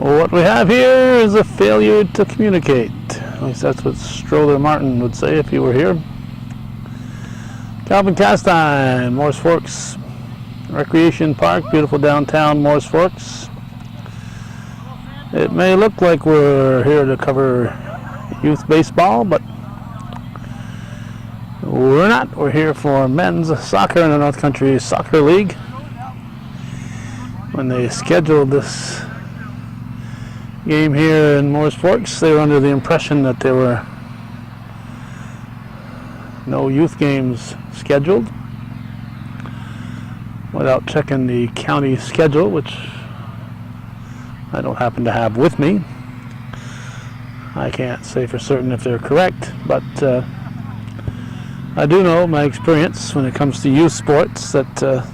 What we have here is a failure to communicate. At least that's what Stroller Martin would say if he were here. Calvin Castine, Mooers Forks Recreation Park, beautiful downtown Mooers Forks. It may look like we're here to cover youth baseball, but we're not. We're here for men's soccer in the North Country Soccer League. When they scheduled this game here in Mooers Forks, they were under the impression that there were no youth games scheduled, without checking the county schedule, which I don't happen to have with me. I can't say for certain if they're correct, but I do know my experience when it comes to youth sports that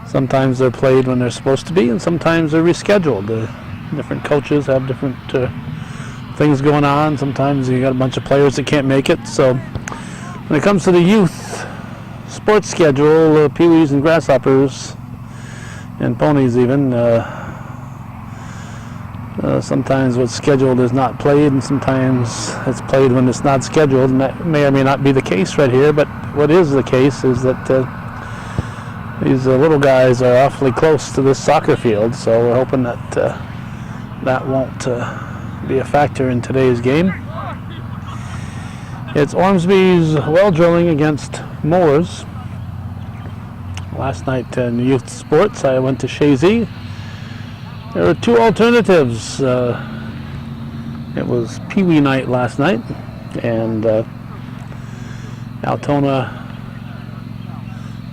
sometimes they're played when they're supposed to be, and sometimes they're rescheduled. Different coaches have different things going on. Sometimes you got a bunch of players that can't make it. So when it comes to the youth sports schedule, peewees and grasshoppers and ponies even, sometimes what's scheduled is not played, and sometimes it's played when it's not scheduled, and that may or may not be the case right here. But what is the case is that these little guys are awfully close to this soccer field, so we're hoping that that won't be a factor in today's game. It's Ormsby's well drilling against Mooers. Last night in youth sports, I went to Shazy. There were two alternatives. It was Pee Wee night last night, and Altona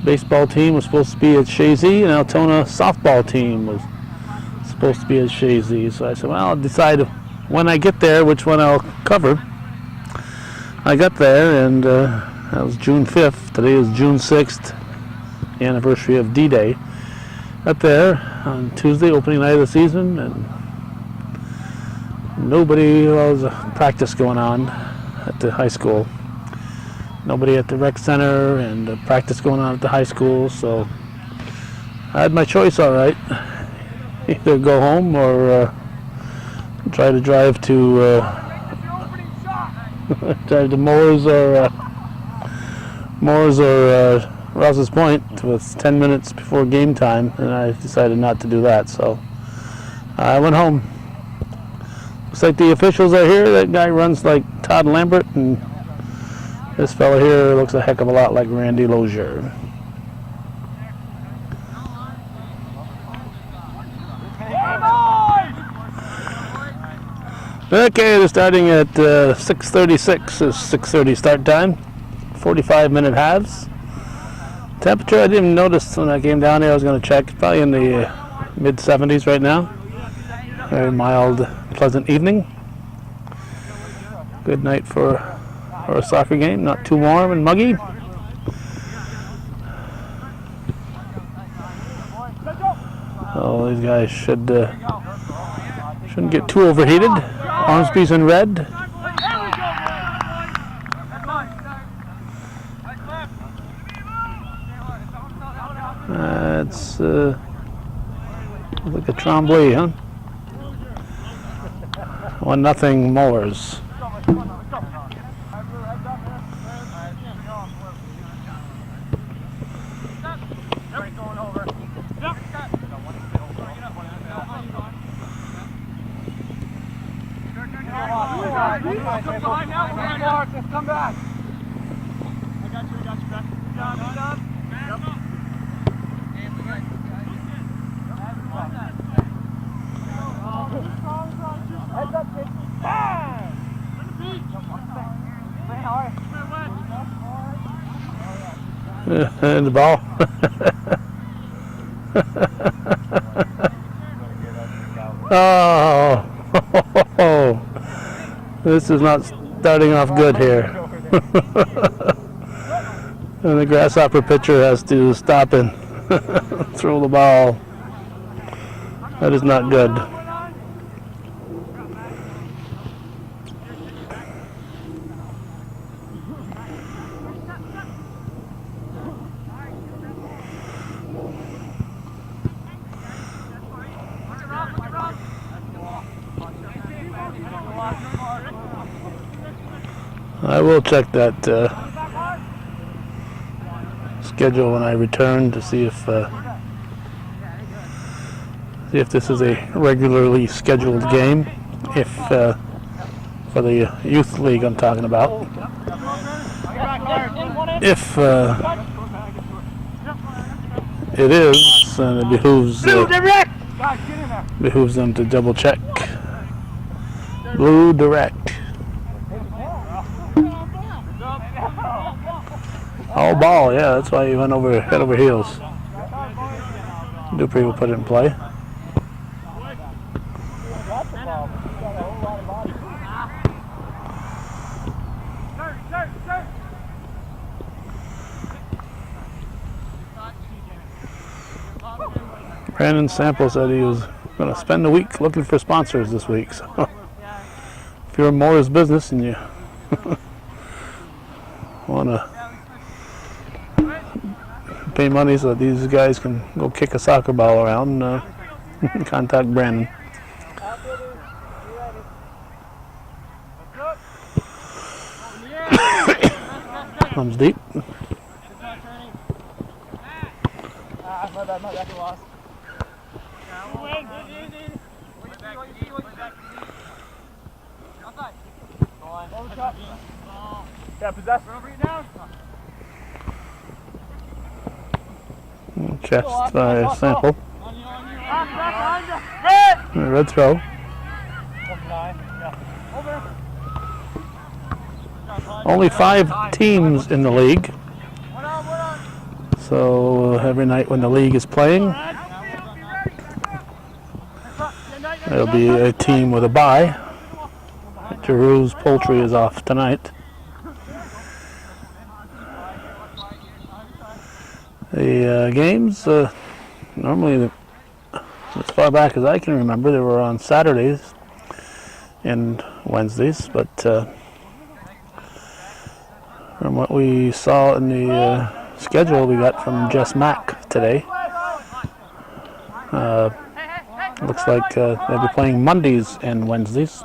baseball team was supposed to be at Shazy, and Altona softball team was supposed to be at Shazy. So I said, well, I'll decide when I get there which one I'll cover. I got there, and that was June 5th. Today is June 6th, the anniversary of D-Day. Got there on Tuesday, opening night of the season, and nobody, well, there was a practice going on at the high school. Nobody at the rec center, and a practice going on at the high school, so I had my choice, all right. Either go home or try to drive to Mooers or Rouse's Point with 10 minutes before game time, and I decided not to do that, so I went home. Looks like the officials are here. That guy runs like Todd Lambert, and this fella here looks a heck of a lot like Randy Lozier. Okay, they're starting at 6:36. Is 6:30 start time. 45-minute halves. Temperature, I didn't even notice when I came down here. I was going to check. Probably in the mid-70s right now. Very mild, pleasant evening. Good night for a soccer game. Not too warm and muggy. Oh, these guys shouldn't get too overheated. Ormsby's in red. It's like a Tremblay, huh? 1-0 Mooers. Come back. I got you, back. Heads up, kid. And the ball. Oh, this is not starting off good here. And the grasshopper pitcher has to stop and throw the ball. That is not good. I will check that schedule when I return to see if this is a regularly scheduled game. If for the youth league I'm talking about. If it is, then it behooves them to double check. Blue direct. All ball, yeah, that's why he went over head over heels. Dupree will put it in play. Brandon Sample said he was going to spend the week looking for sponsors this week. So if you're a Mooers business and you want to pay money so that these guys can go kick a soccer ball around, contact Brandon. Comes deep. Chest by Sample. Red throw. Only 5 teams in the league. So every night when the league is playing, there'll be a team with a bye. Giroux's Poultry is off tonight. The games, normally, as far back as I can remember, they were on Saturdays and Wednesdays, but from what we saw in the schedule we got from Jess Mack today, looks like they'll be playing Mondays and Wednesdays.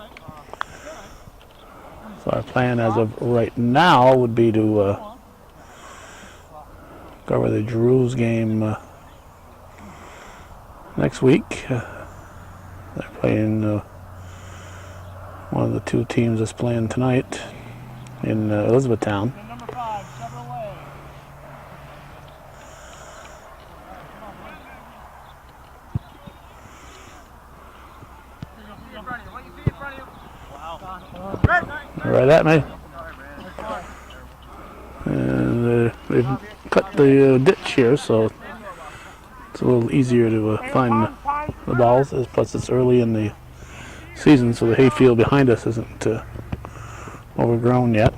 So our plan as of right now would be to cover the Giroux's game next week. They're playing one of the 2 teams that's playing tonight in Elizabethtown. Right at me. And they've cut the ditch here, so it's a little easier to find the balls. Plus, it's early in the season, so the hayfield behind us isn't overgrown yet.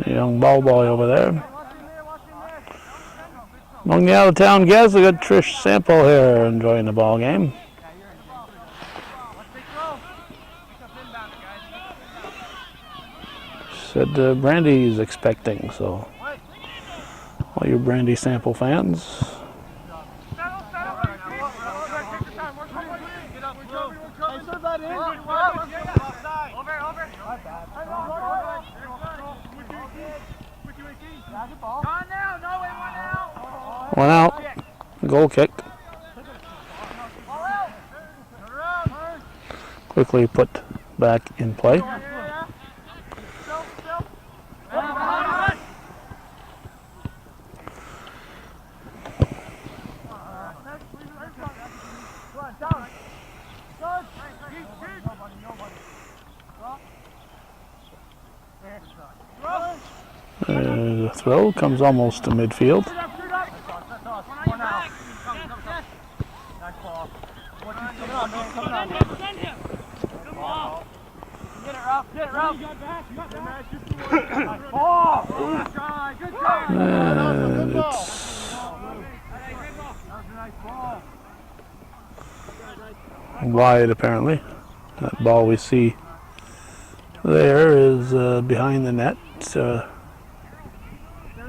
Young ball boy over there. Among the out-of-town guests, we got Trish Sample here enjoying the ball game. Said Brandy's expecting, so all you Brandy Sample fans. One out. Goal kick. Quickly put back in play. The throw comes almost to midfield. Ralph. Get it, Ralph. You got back. You got back. Ball. Good try. Good try. And That it's was a nice ball. wide apparently. That ball we see there is behind the net.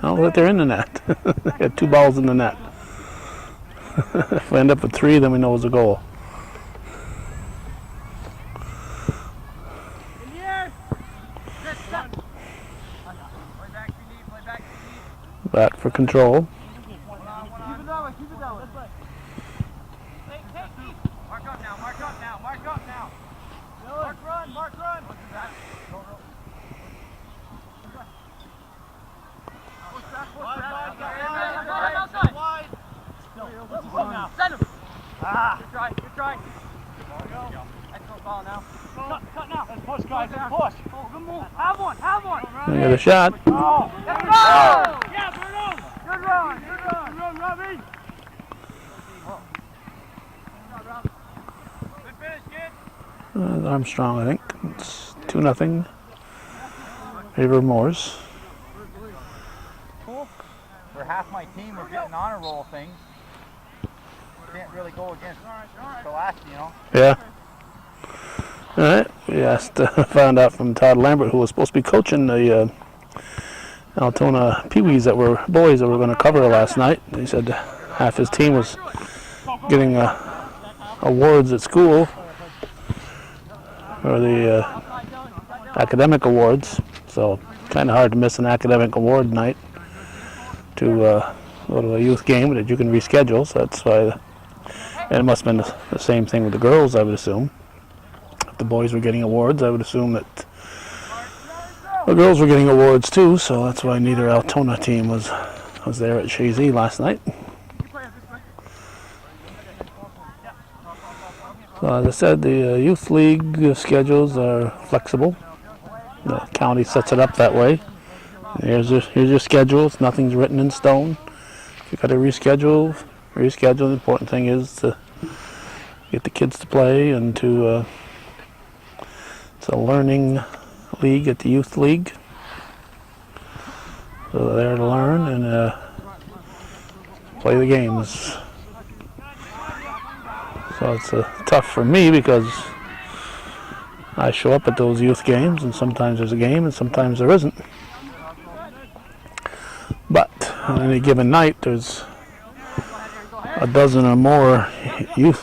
Oh, look, they're in the net. They got 2 balls in the net. If we end up with 3, then we know it's a goal. In the air. Good step. Play back to knee. Play back to knee. Back for control. Keep it that way. Keep it that way. Take. Mark up now. Mark up now. Mark up now. Mark run. Mark run. Push back. Wide. Send him. Good try. Good try. Excellent ball now. Cut now. Let's push, guys. Let's push. Oh, good move. Have one. Have one. We got a shot. Oh. Let's go. Yeah, Bruno. Good run. Good run. Good run, Robbie. Good finish, kid. Armstrong, I think. It's 2-0. Favor Moores. For half my team, we're getting honor roll things. Can't really go against the last, you know. Yeah. All right. We found out from Todd Lambert, who was supposed to be coaching the Altona Pee-wees that were boys that were going to cover last night. He said half his team was getting awards at school for the academic awards. So kind of hard to miss an academic award night to go to a youth game that you can reschedule. So that's why. And it must have been the same thing with the girls, I would assume. If the boys were getting awards, I would assume that the girls were getting awards too. So that's why neither Altona team was there at Shazy last night. So as I said, the youth league schedules are flexible. The county sets it up that way. Here's your schedules. Nothing's written in stone. If you got to reschedule. The important thing is to get the kids to play and to it's a learning league at the youth league. So they're there to learn and play the games. So it's tough for me because I show up at those youth games and sometimes there's a game and sometimes there isn't. But on any given night there's a dozen or more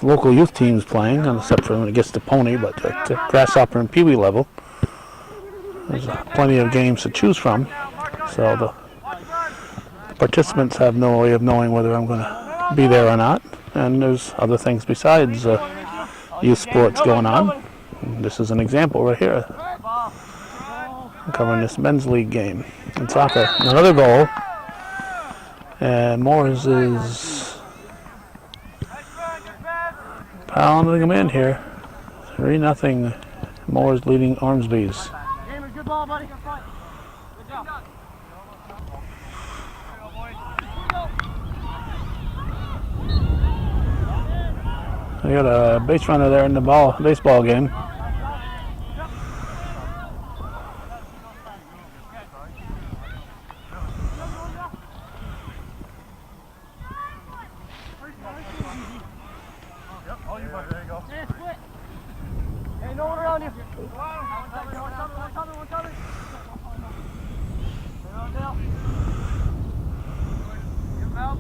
local youth teams playing, except for when it gets to pony, but at grasshopper and peewee level, there's plenty of games to choose from. So the participants have no way of knowing whether I'm going to be there or not. And there's other things besides youth sports going on. And this is an example right here. I'm covering this men's league game in soccer. Another goal. And Mooers is pounding them in here. 3-0. Mooers leading Ormsby's. Good ball, buddy. Good job. We got a base runner there in the baseball game. Hey, no one around you.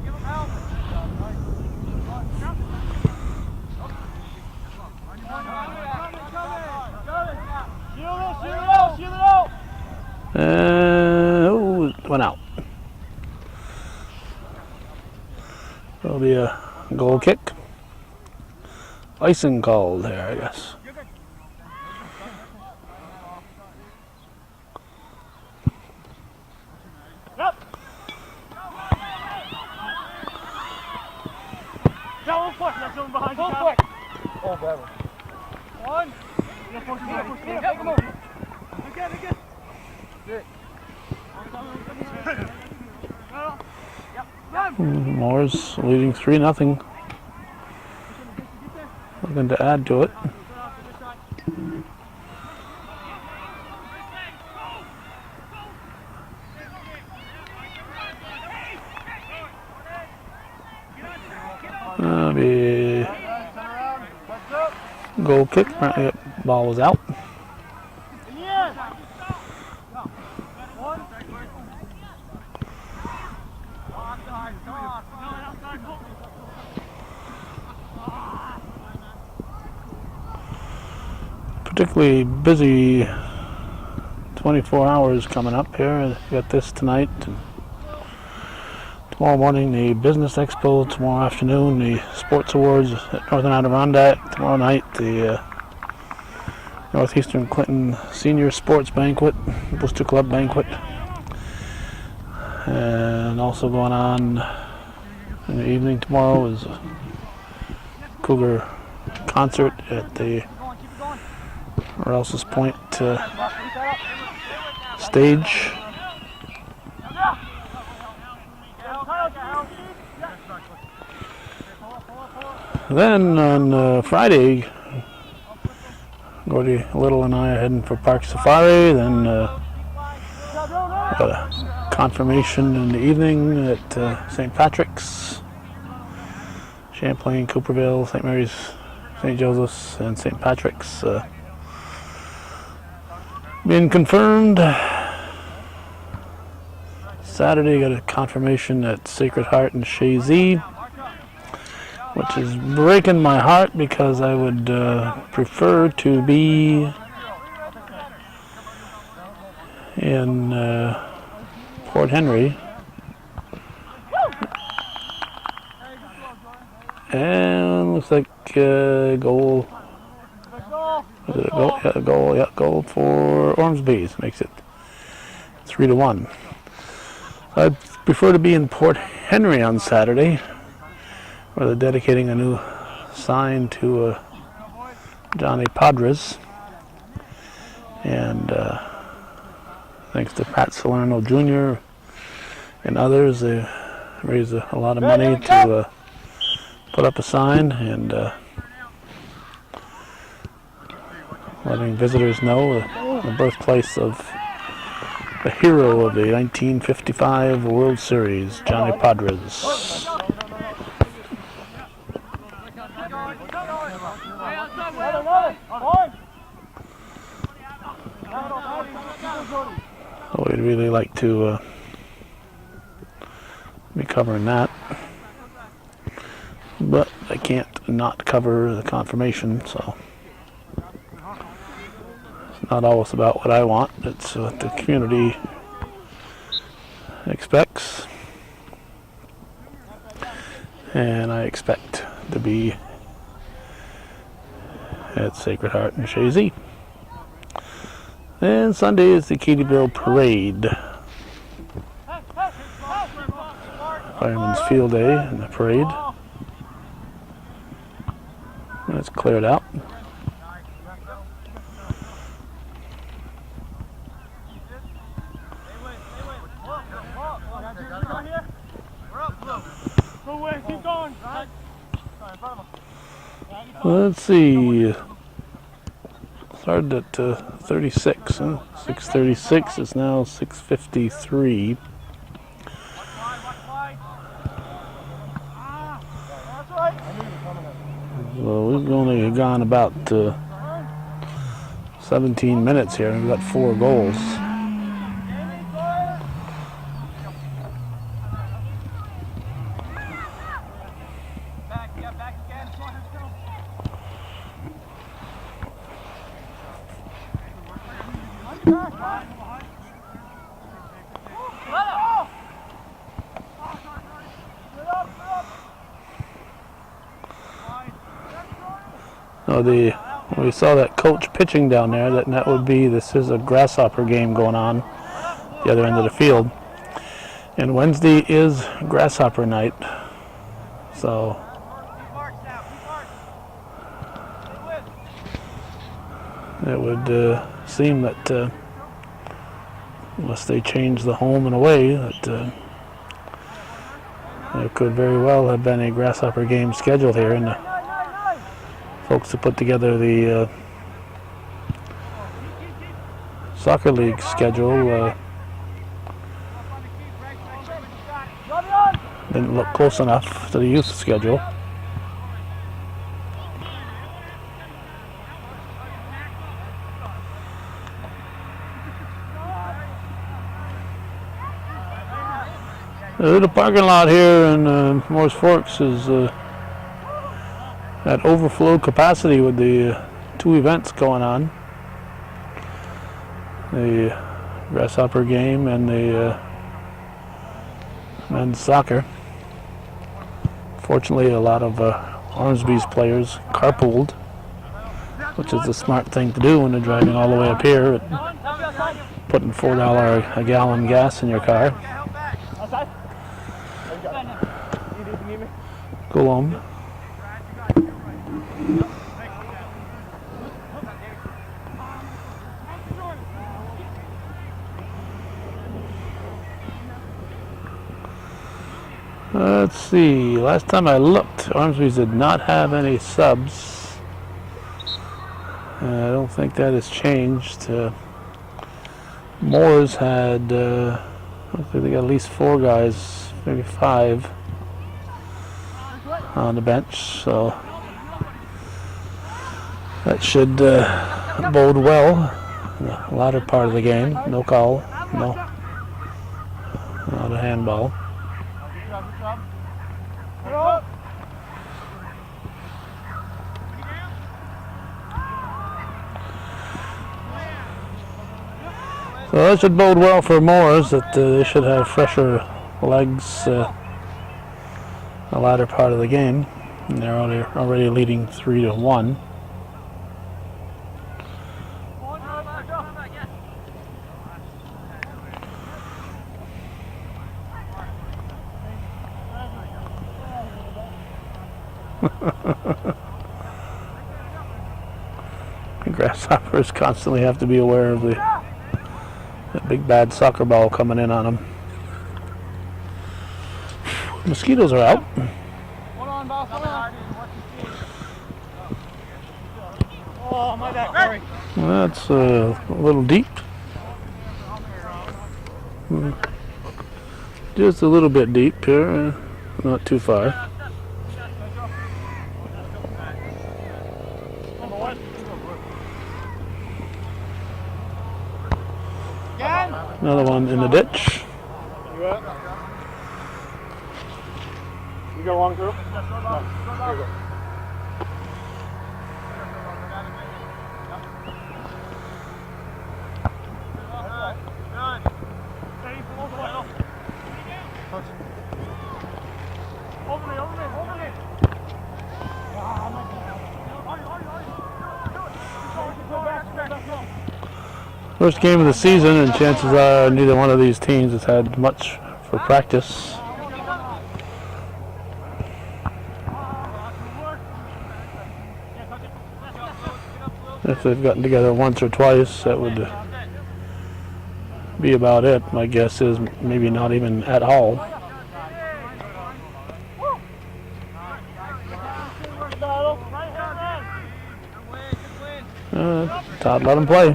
Give him help. Shield it out. Went out. That'll be a goal kick. Icing called there, I guess. Oh, brother. One. Take him over. Again. Mooers leading 3-0. Looking to add to it. Maybe goal kick. Apparently that ball was out. Particularly busy 24 hours coming up here. Got this tonight. And tomorrow morning, the Business Expo. Tomorrow afternoon, the Sports Awards at Northern Adirondack. Tomorrow night, the Northeastern Clinton Senior Sports Banquet, Booster Club Banquet. And also going on in the evening tomorrow is a Cougar concert at the Rouse's Point stage. Then on Friday, Gordy Little and I are heading for Park Safari. Then got a confirmation in the evening at St. Patrick's, Champlain, Cooperville, St. Mary's, St. Joseph's, and St. Patrick's. Being confirmed. Saturday, got a confirmation at Sacred Heart in Shazy, which is breaking my heart because I would prefer to be in Port Henry. And looks like goal. Was it a goal? Yeah, goal. Yeah, goal for Ormsby. Makes it 3-1. I'd prefer to be in Port Henry on Saturday, where they're dedicating a new sign to Johnny Padres. And thanks to Pat Salerno Jr. and others, they raised a lot of money to put up a sign and letting visitors know the birthplace of the hero of the 1955 World Series, Johnny Padres. So we'd really like to be covering that, but I can't not cover the confirmation, so it's not always about what I want, it's what the community expects, and I expect to be at Sacred Heart in Shazy. And Sunday is the Katyville Parade. Fireman's Field Day and the parade. And it's cleared out. Let's see. Started at 36, huh? 6:36 is now 6:53. So we've only gone about 17 minutes here. We've got 4 goals. We saw that coach pitching down there, that would be, this is a grasshopper game going on the other end of the field. And Wednesday is grasshopper night. So it would seem that unless they change the home and away, that there could very well have been a grasshopper game scheduled here, and folks who put together the soccer league schedule didn't look close enough to the youth schedule. The parking lot here in Mooers Forks is at overflow capacity with the two events going on. The grasshopper game and the men's soccer. Fortunately, a lot of Ormsby's players carpooled, which is the smart thing to do when they're driving all the way up here and putting $4 a gallon gas in your car. Go home. Let's see, last time I looked, Ormsby's did not have any subs. I don't think that has changed. Mooers had, I think they got at least 4 guys, maybe 5 on the bench, so that should bode well in the latter part of the game. No call, not a handball. So that should bode well for Mooers, that they should have fresher legs the latter part of the game. And they're already leading 3-1. Grasshoppers constantly have to be aware of the big bad soccer ball coming in on them. Mosquitoes are out. Hold on, boss. Hold on. Oh, my back, Corey. That's a little deep. Just a little bit deep here, not too far. Another one in the ditch. You got it? You go along through? No. Here you go. First game of the season, and chances are neither one of these teams has had much for practice. If they've gotten together once or twice, that would be about it. My guess is maybe not even at all. Todd let him play.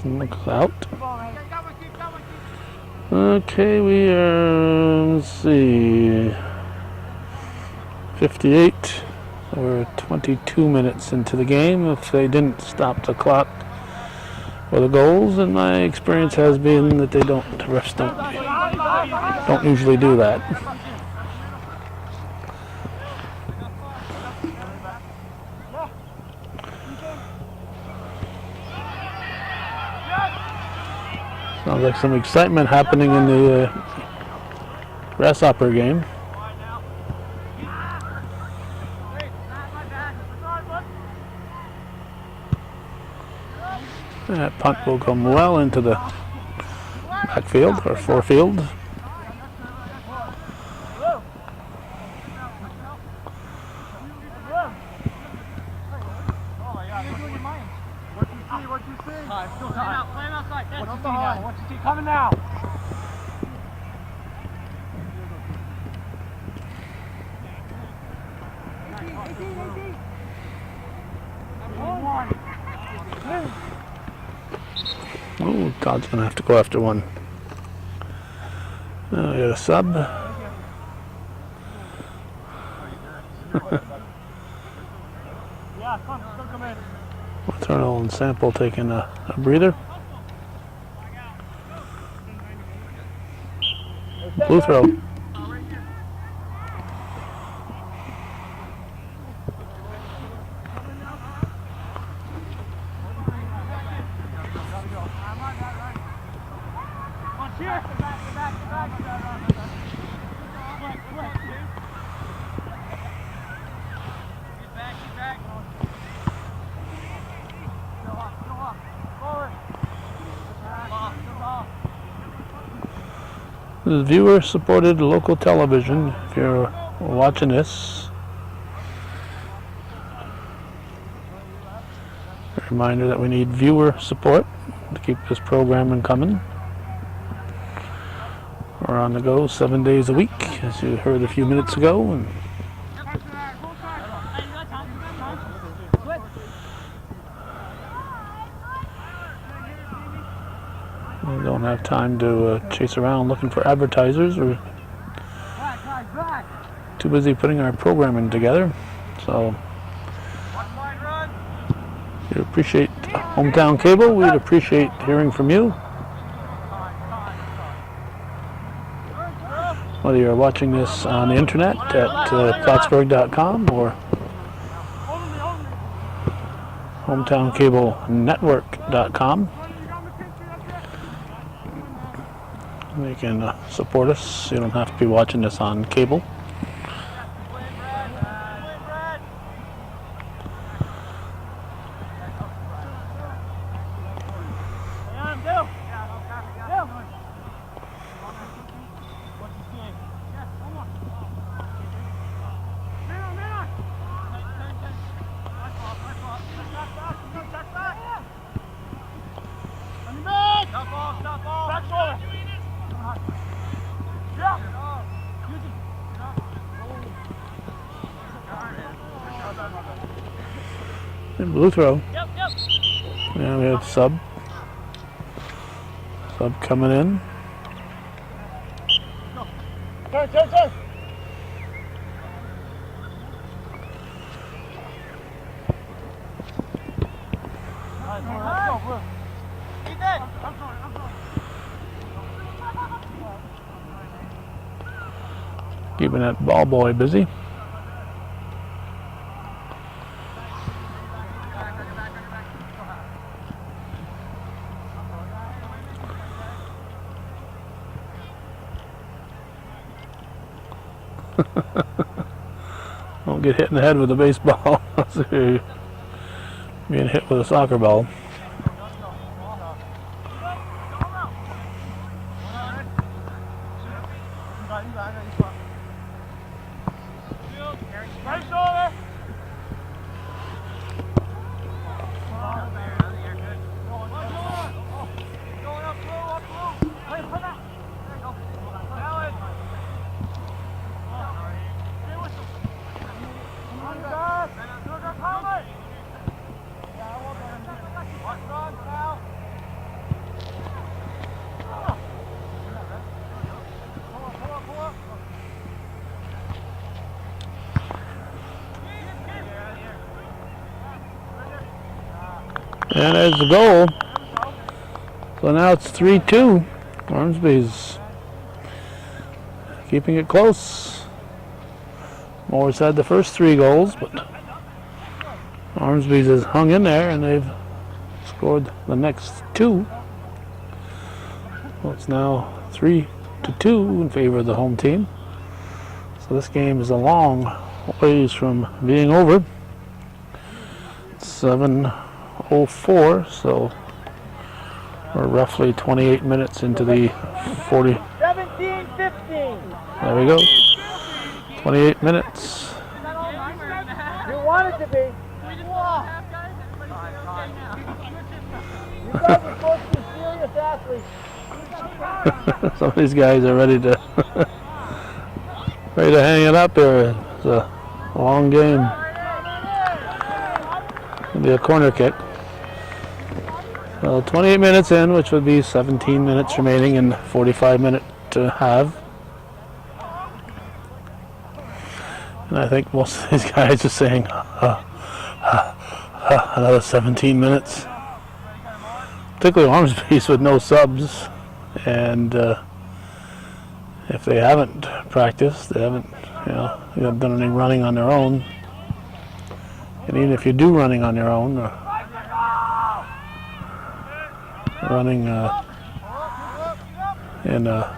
Looks out. Okay, we are, let's see, 58. So we're 22 minutes into the game. If they didn't stop the clock for the goals, and my experience has been that the refs don't usually do that. Sounds like some excitement happening in the grasshopper game. That punt will come well into the backfield or forefield. Coming now. Oh, Todd's gonna have to go after one. We got a sub. Yeah, come in. Maternal and Sample taking a breather. Blue throw. This is viewer-supported local television. If you're watching this, a reminder that we need viewer support to keep this programming coming. We're on the go 7 days a week, as you heard a few minutes ago. And we don't have time to chase around looking for advertisers. We're too busy putting our programming together. So we'd appreciate Hometown Cable. We'd appreciate hearing from you. Whether you're watching this on the internet at Plattsburgh.com or HometownCableNetwork.com. You can support us. You don't have to be watching this on cable. And blue throw. Yeah, we have sub coming in. Turn. Keeping that ball boy busy. Don't get hit in the head with a baseball. Being hit with a soccer ball. And there's the goal. So now it's 3-2. Ormsby's keeping it close. Mooers had the first 3 goals, but Ormsby's has hung in there and they've scored the next 2. Well, it's now 3-2 in favor of the home team. So this game is a long ways from being over. 7:04, so we're roughly 28 minutes into the 40. 17-15. There we go. 28 minutes. You want it to be. You guys are supposed to be serious athletes. Some of these guys are ready to hang it up here. It's a long game. It'll be a corner kick. Well, 28 minutes in, which would be 17 minutes remaining in 45 minute to have. And I think most of these guys are saying, another 17 minutes. Particularly Ormsby's with no subs, and if they haven't practiced, they haven't done any running on their own. And even if you do running on your own, running in a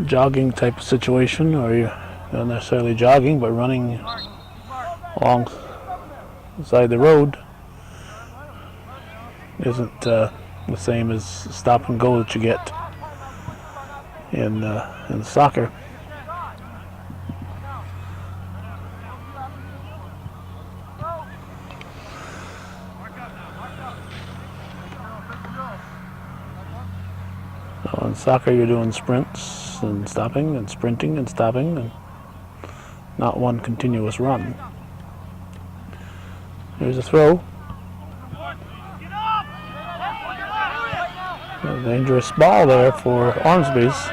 jogging type of situation, or you're not necessarily jogging, but running alongside the road, isn't the same as stop and go that you get in soccer. So in soccer, you're doing sprints and stopping and sprinting and stopping, and not one continuous run. Here's a throw. A dangerous ball there for Ormsby's.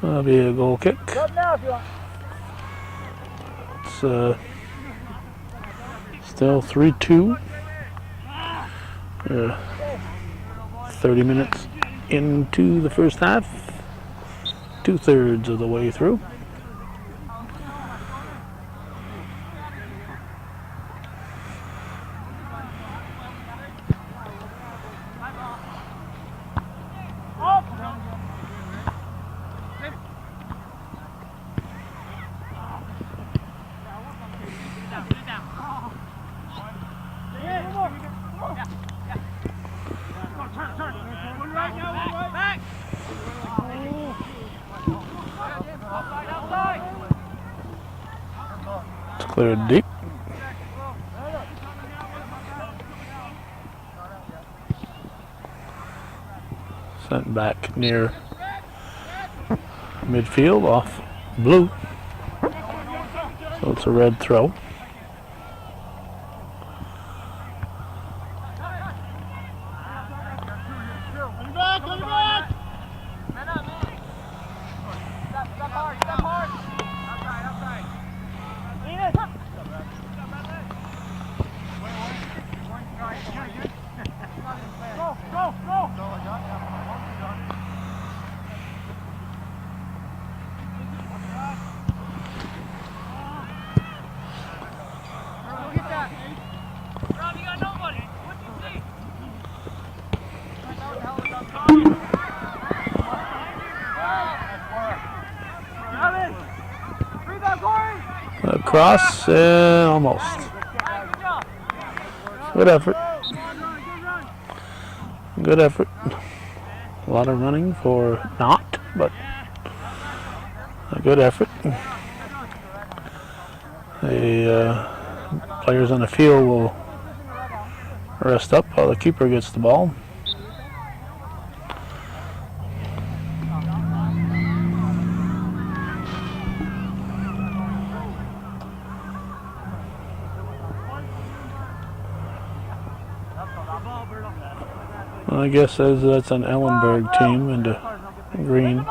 That'll be a goal kick. It's still 3-2. 30 minutes into the first half. 2/3 of the way through. It's cleared deep. Sent back near midfield off blue. So it's a red throw. Cross, almost. Good effort. Good effort. A lot of running for not, but a good effort. The players on the field will rest up while the keeper gets the ball. I guess that's an Ellenberg team into green.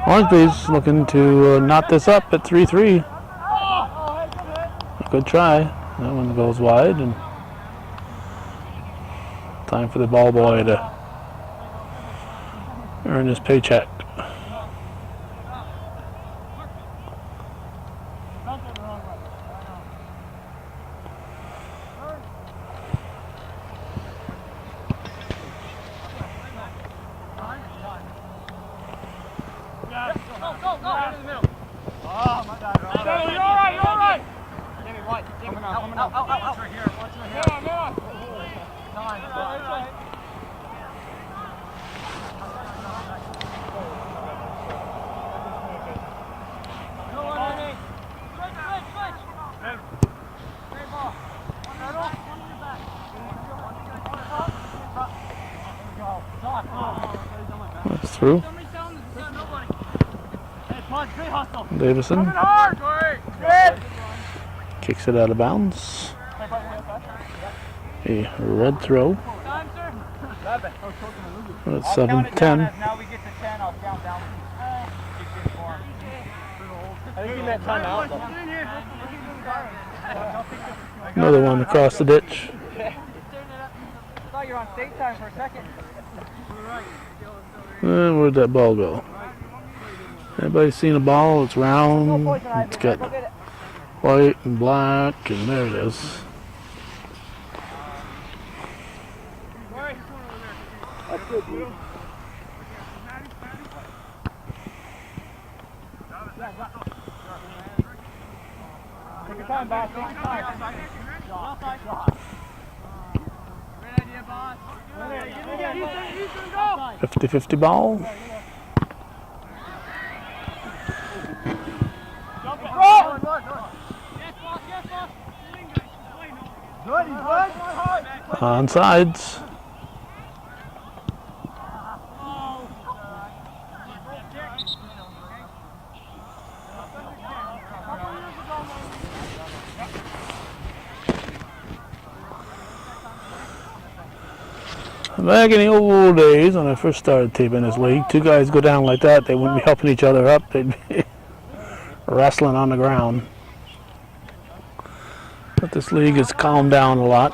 Ormsby's looking to knot this up at 3-3. A good try. That one goes wide, and time for the ball boy to earn his paycheck. Oh, my God. You're all right, you're all right. Give me one. Coming out. Watch right here. Watch right here. Man on. Time. No one in it. Switch. Great ball. One middle. One in your back. That's through. Davison kicks it out of bounds. A red throw. It's 7-10. Now we get to 10, I'll count down. I think you meant time out. Another one across the ditch. I thought you were on state time for a second. Where'd that ball go? Everybody seen a ball? It's round. It's got white and black, and there it is. That's good, dude. Take your time, boss. Take your time. 50-50 ball. On sides. Back in the old days when I first started taping this league, two guys go down like that, they wouldn't be helping each other up, they'd be wrestling on the ground. But this league has calmed down a lot.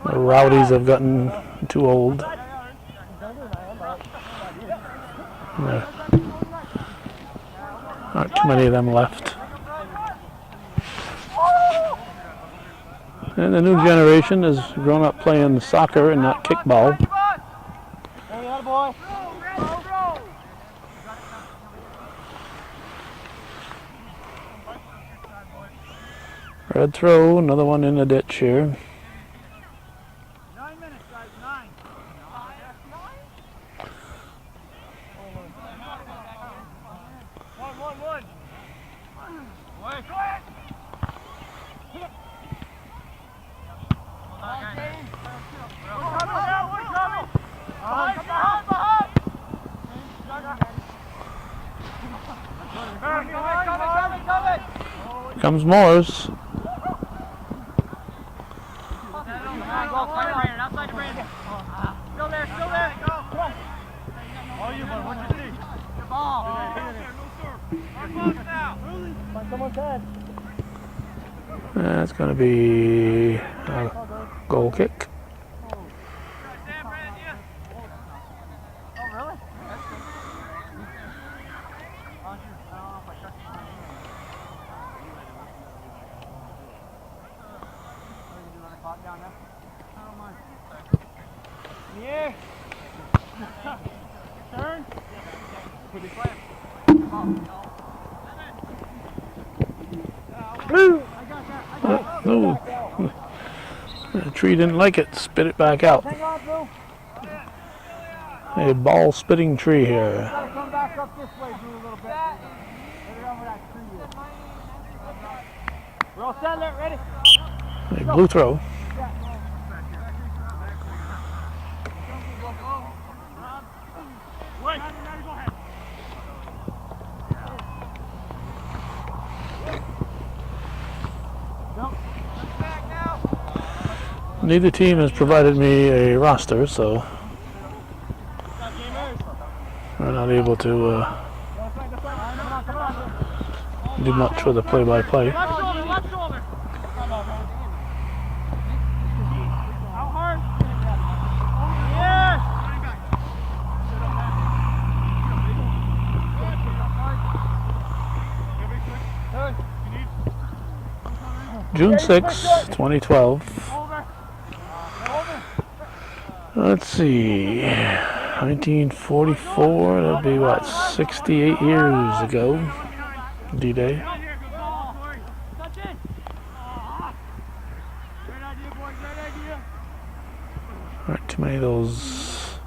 The rowdies have gotten too old. There aren't too many of them left. And the new generation has grown up playing soccer and not kickball. Red throw, another one in the ditch here. 9 minutes, guys, 9. 1. Wait, go ahead. Here comes Mooers. Outside Brandon. Still there. Go. All you, bud. What'd you see? The ball. Someone's head. That's going to be a goal kick. Oh, really? Yeah. Turn. Could be flat. No. The tree didn't like it. Spit it back out. A ball spitting tree here. Gotta come back up this way, Drew, a little bit. Get around where that tree is. We're all set there, ready? A blue throw. Wait. Neither team has provided me a roster, so we're not able to do much with the play-by-play. Left shoulder. Out hard. Yes. June 6, 2012. Let's see. 1944, that'd be what, 68 years ago, D-Day. Aren't too many of those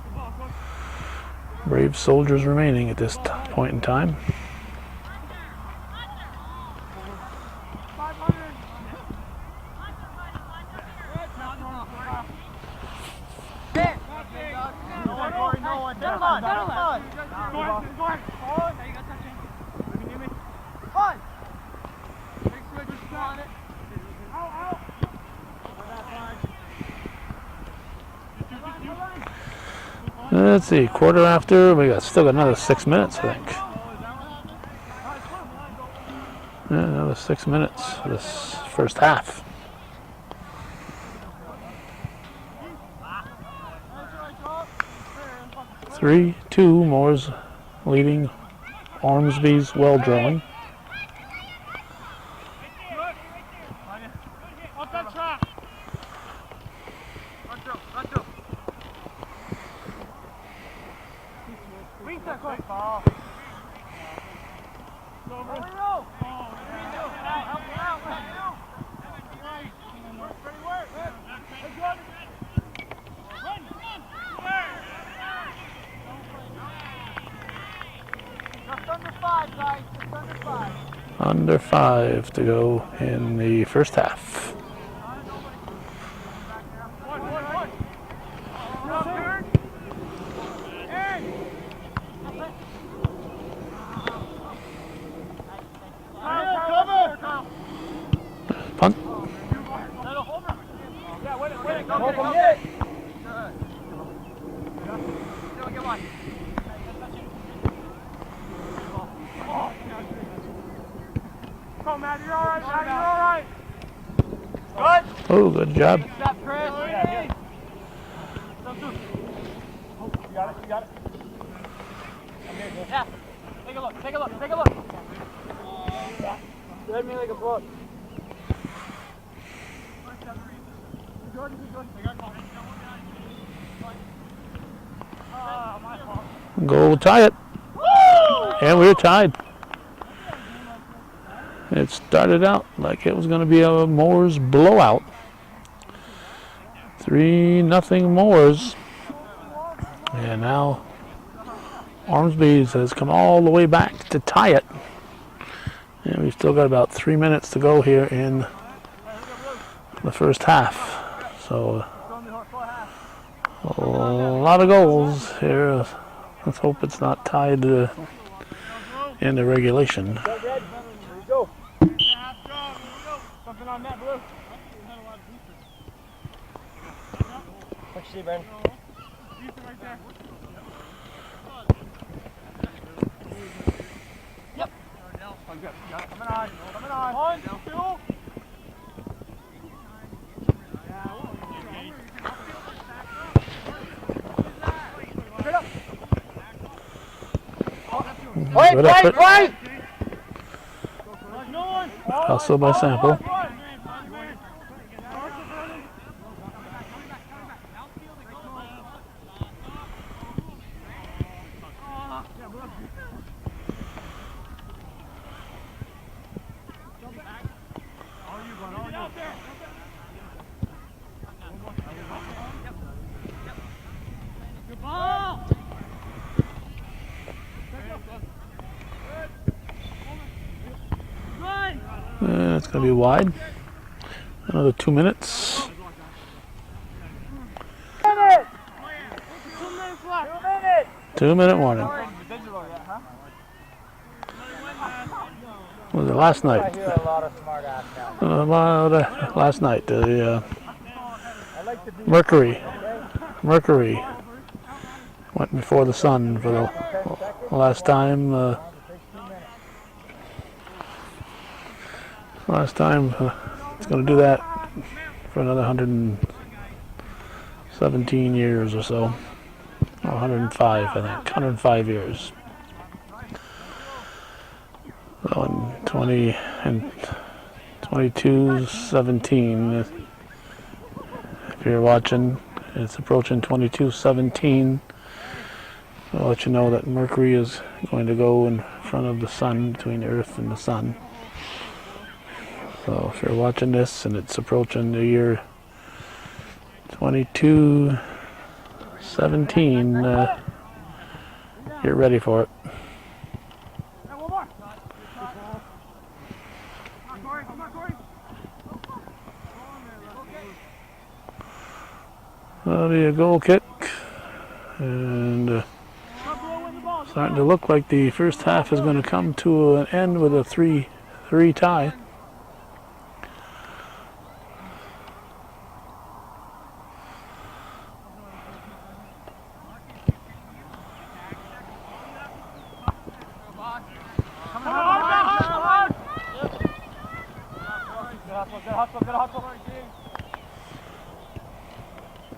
brave soldiers remaining at this point in time. Let's see, quarter after, we still got another 6 minutes, I think. Yeah, another 6 minutes for this first half. Three, 2, Mooers leading Ormsby's well drawing. Under 5 to go in the first half. Punt. Come on, Matt, you're all right, Matt, you're all right. Good. Oh, good job. Good job, Chris. Yeah. You got it, you got it. Yeah. Take a look, take a look, take a look. You had me like a book. Good, good. My fault. Go tie it. Woo! And we're tied. It started out like it was going to be a Mooers blowout. 3-0 Mooers. And now Ormsby has come all the way back to tie it. And we've still got about 3 minutes to go here in the first half. So a lot of goals here. Let's hope it's not tied in the regulation. Something on that, Blue. What you see, Ben? Right there. Yep. Oh, good. Got it. Coming on. Coming on. 1, 2. Straight up. Right. Also by Sample. It's going to be wide. Another 2 minutes. 2 minutes. 2 minutes left. 2 minutes. 2 minute warning. Was it last night? I hear a lot of smart ass now. Last night, the Mercury went before the sun for the last time. Last time, it's going to do that for another 117 years or so. Or 105, I think. 105 years. So in 22-17, if you're watching, it's approaching 22-17. I'll let you know that Mercury is going to go in front of the sun, between the Earth and the sun. So if you're watching this and it's approaching the year 2217, get ready for it. That'll be a goal kick, and starting to look like the first half is going to come to an end with a 3-3 tie.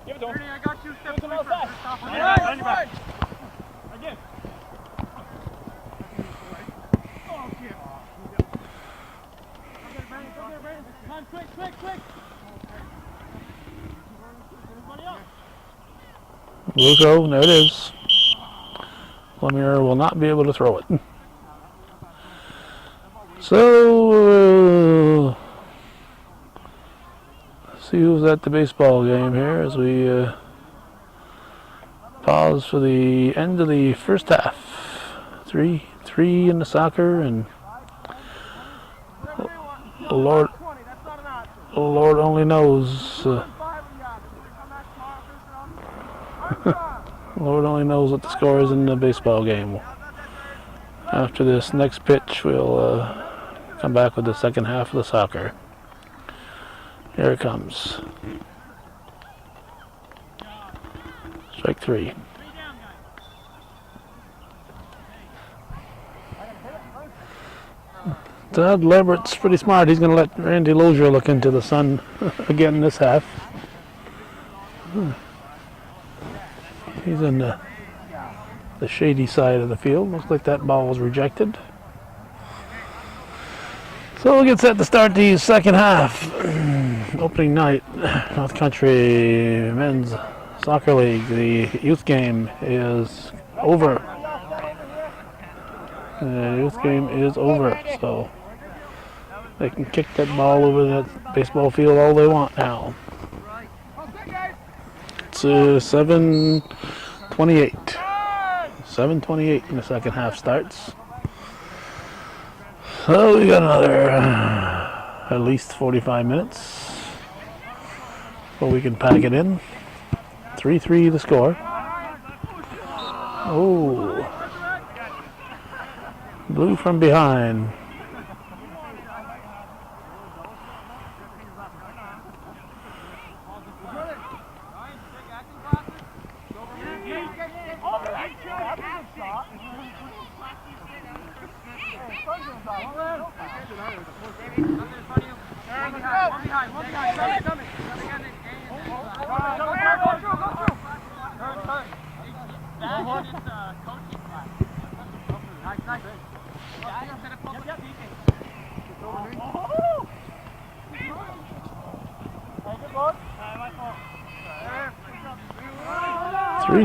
Give it to him. I got you. Step to the side. On your back. Again. Come on, quick. Blue throw, there it is. Lemire will not be able to throw it. So, see who's at the baseball game here as we pause for the end of the first half. 3-3 in the soccer, and Lord only knows. Lord only knows what the score is in the baseball game. After this next pitch, we'll come back with the second half of the soccer. Here it comes. Strike 3. Todd Leverett's pretty smart. He's going to let Randy Lozier look into the sun again this half. He's in the shady side of the field. Looks like that ball was rejected. So we'll get set to start the second half. Opening night, North Country Men's Soccer League. The youth game is over. The youth game is over, so they can kick that ball over that baseball field all they want now. It's 7:28. 7:28 in the second half starts. So we got another at least 45 minutes before we can pack it in. 3-3 the score. Oh, Blue from behind.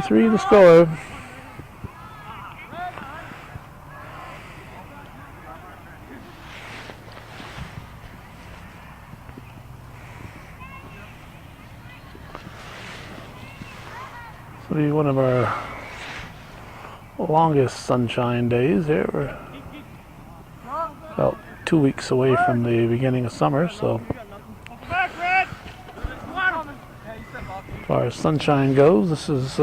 Three the score. This will be one of our longest sunshine days here. We're about 2 weeks away from the beginning of summer, so as far as sunshine goes, this is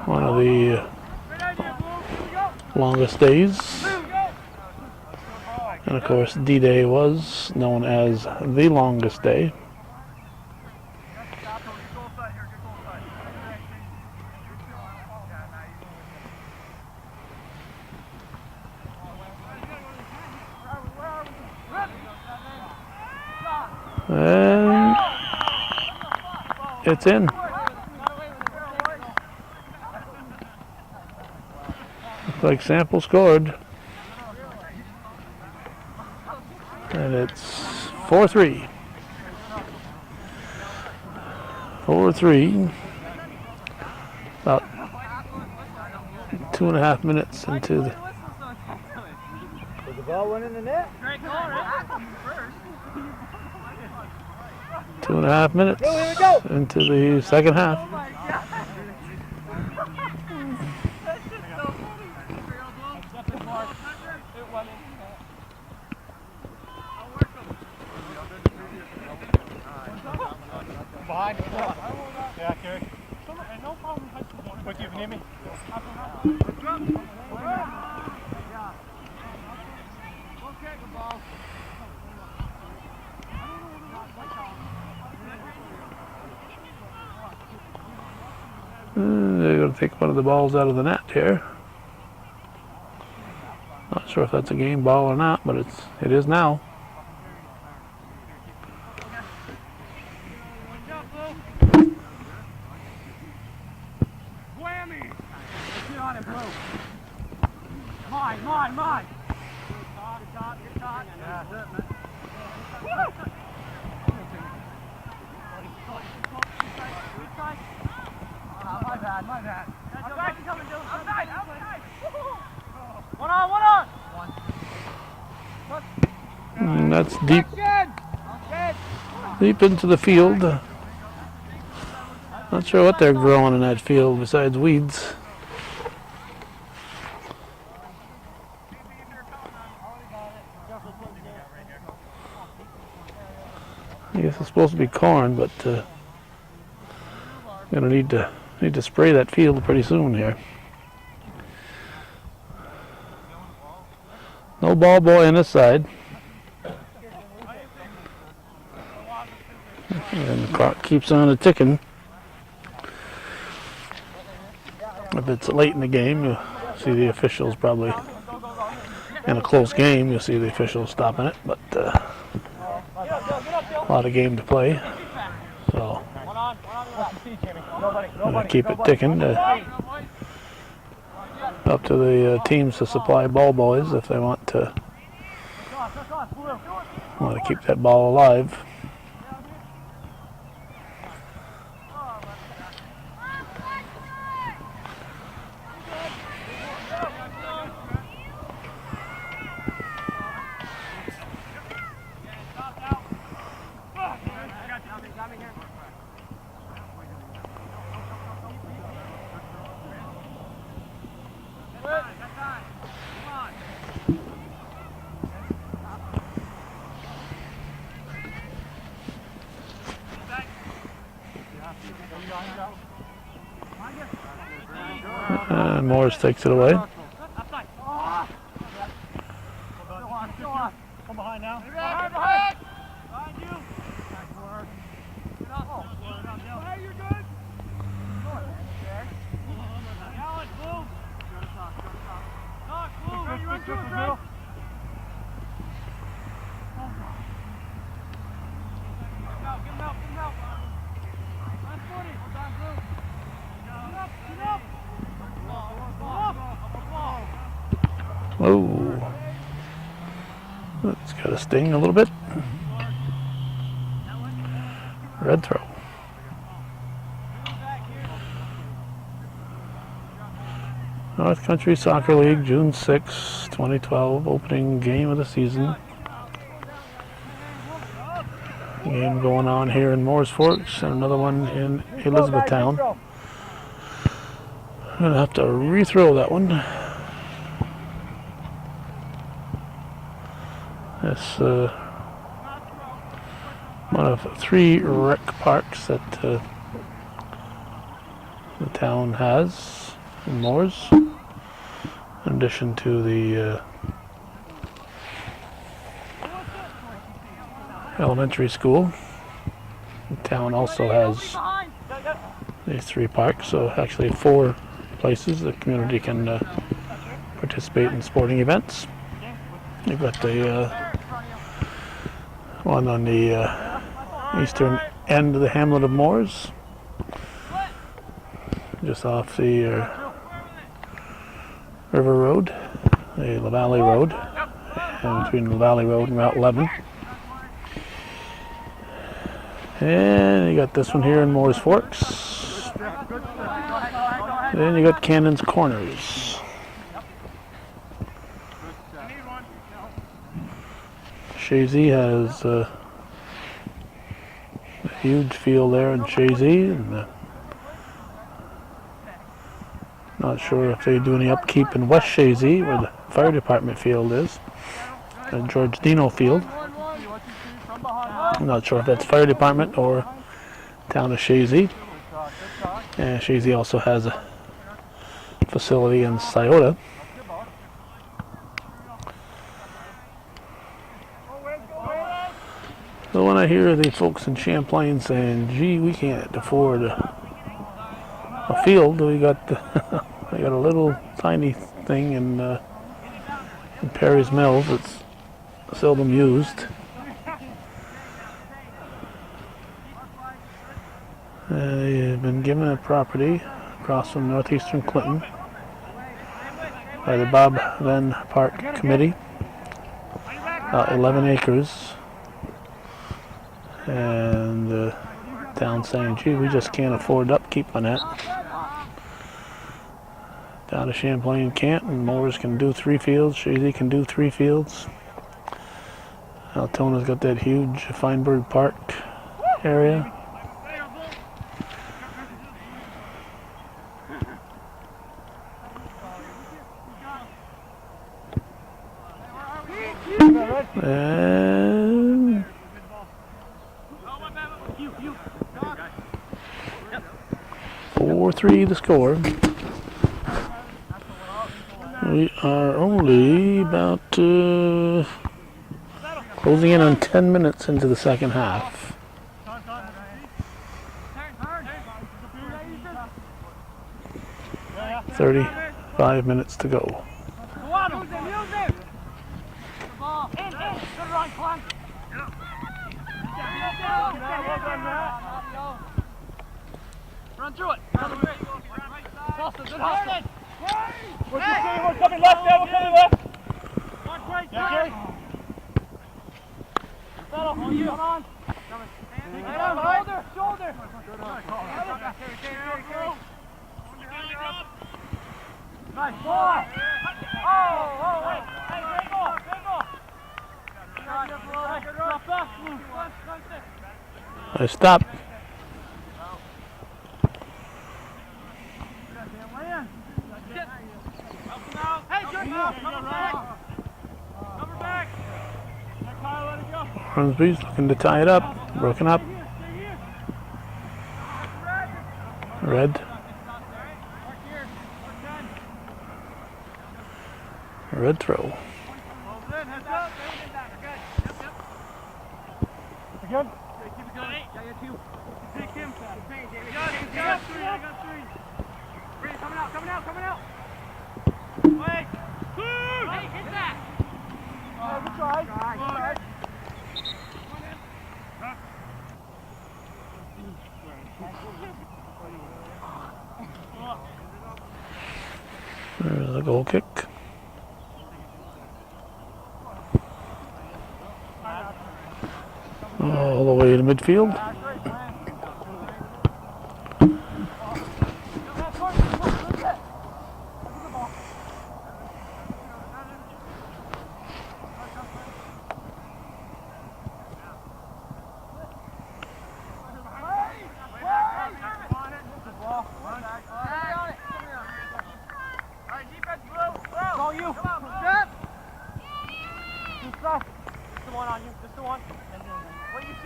one of the longest days. And of course, D-Day was known as the longest day. And it's in. Looks like Sample scored. And it's 4-3. 4-3. About 2.5 minutes into the. Did the ball went in the net? 2.5 minutes Here we go. into the second half. Behind. Yeah, Kerry. No problem. Quick, you can hear me? They're going to take one of the balls out of the net here. Not sure if that's a game ball or not, but it is now. Mine. My bad. Outside. One on. And that's deep into the field. Not sure what they're growing in that field besides weeds. I guess it's supposed to be corn, but gonna need to spray that field pretty soon here. No ball boy on this side. And the clock keeps on a ticking. If it's late in the game, you'll see the officials probably, in a close game, you'll see the officials stopping it, but a lot of game to play. So I'm going to keep it ticking. Up to the teams to supply ball boys if they want to keep that ball alive. And Mooers takes it away. Come behind now. Behind you. Hey, you're good. Alan, blue. Blue. You run through it, Greg. Give him help. Last 40. Hold on, blue. Get up. Whoa. It's got to sting a little bit. Red throw. North Country Soccer League, June 6, 2012, opening game of the season. Game going on here in Mooers Forks and another one in Elizabethtown. I'm going to have to rethrow that one. It's one of 3 rec parks that the town has in Mooers, in addition to the elementary school. The town also has these 3 parks, so actually 4 places the community can participate in sporting events. You've got the one on the eastern end of the hamlet of Mooers, just off the River Road, the La Valley Road, and between La Valley Road and Route 11. And you got this one here in Mooers Forks. Then you got Cannon's Corners. Shazy has a huge field there in Shazy. And, not sure if they do any upkeep in West Shazy, where the fire department field is. George Dino Field. I'm not sure if that's fire department or town of Shazy. And Shazy also has a facility in Scioto. So when I hear the folks in Champlain saying, "Gee, we can't afford a field," we got we got a little tiny thing in Perry's Mills that's seldom used. I've been given a property across from northeastern Clinton by the Bob Venn Park Committee, about 11 acres, and the town saying, "Gee, we just can't afford upkeep on that." Down to Champlain can't, and Mooers can do 3 fields, Shazy can do 3 fields. Altona's got that huge Feinberg Park area. And 4-3 the score. We are only about closing in on 10 minutes into the second half. 35 minutes to go. Run through it. We're coming left there, we're coming left. Okay. On you. Come on. Shoulder. Nice ball. Oh, hey, great ball. I stop. Ormsby's looking to tie it up. Broken up. Red. Red throw. Again? Keep it going. Yeah, you two. Take him. I got 3. Brady, coming out. Wait. Hey, hit that. Good try. There's a goal kick. All the way to midfield.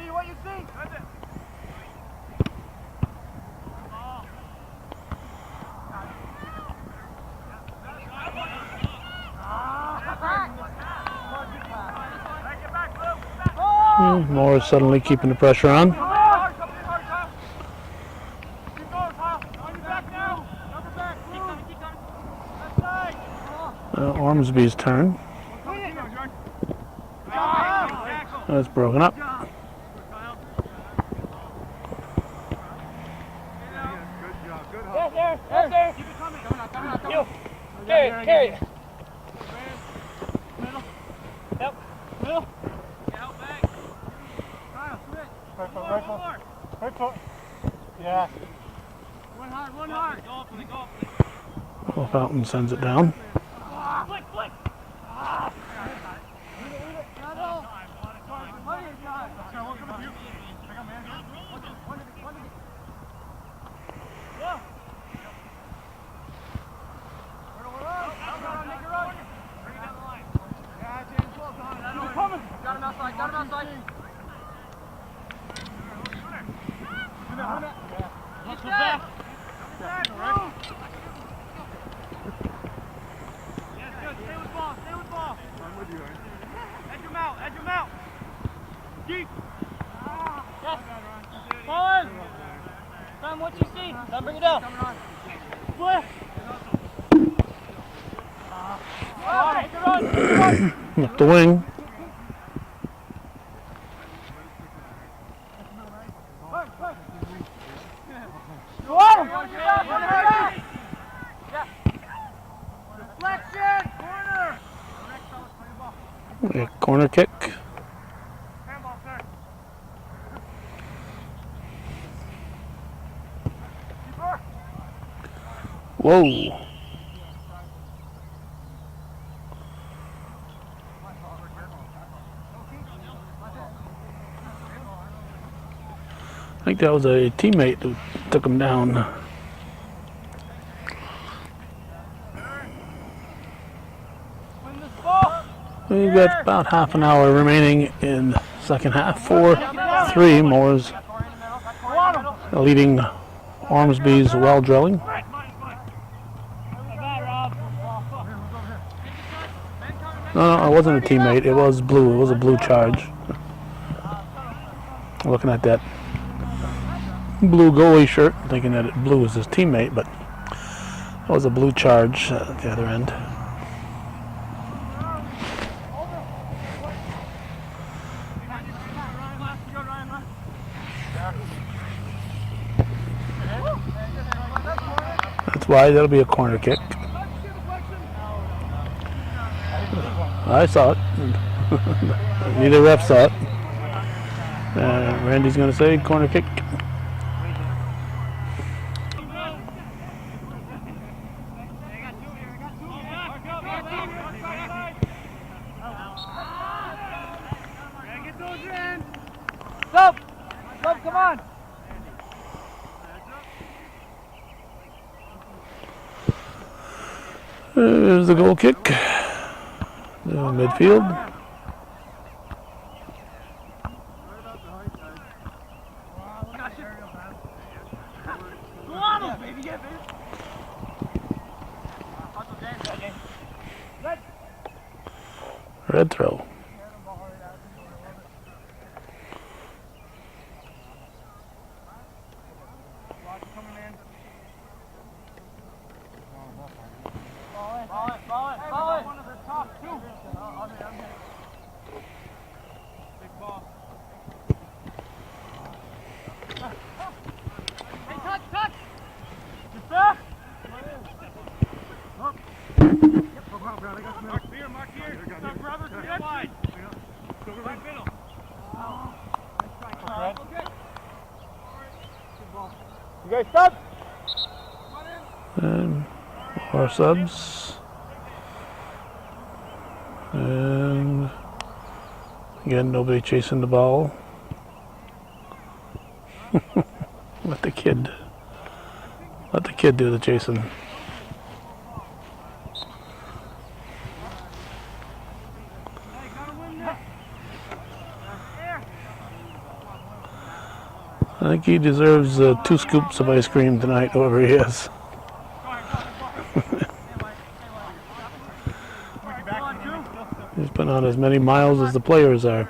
What you see? That's it. Mooers suddenly keeping the pressure on. Ormsby's turn. That's broken up. Carry it. Middle. Yep. Middle. Get out back. Kyle, switch. Right foot, right foot. Right foot. Yeah. One hard. Go up. Well, Fountain sends it down. Flick. Got him outside. Get back. Yes, good. Stay with ball. I'm with you, Edge him out. Deep. Yes. Forward. Tom, what you see? Tom, bring it down. Split. Run. Up the wing. Deflection. Corner. Yeah, corner kick. Handball, sir. Whoa. I think that was a teammate who took him down. We've got about half an hour remaining in the second half. 4-3, Mooers leading Ormsby's well drilling. No, it wasn't a teammate. It was blue. It was a blue charge. Looking at that blue goalie shirt, thinking that blue was his teammate, but it was a blue charge at the other end. That's why that'll be a corner kick. I saw it. Neither ref saw it. Randy's going to say corner kick. Stop, come on. There's the goal kick. Midfield. Red throw. Ball it. One of the top two. Big ball. Hey, touch! Get back! Mark here. Stop, Robert. Get wide. Go right middle. You guys stop? And more subs. And again, nobody chasing the ball. Let the kid do the chasing. I think he deserves 2 scoops of ice cream tonight, whoever he is. He's been on as many miles as the players are.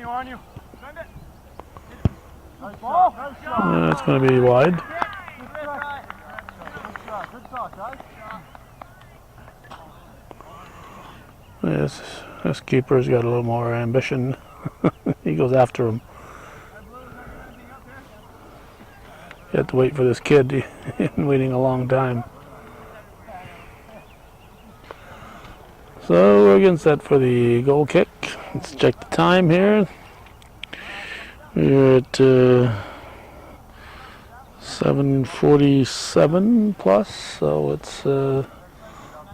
On you. Send it. That's going to be wide. This keeper's got a little more ambition. He goes after him. You have to wait for this kid. He's been waiting a long time. So we're getting set for the goal kick. Let's check the time here. We're at 7:47 plus, so it's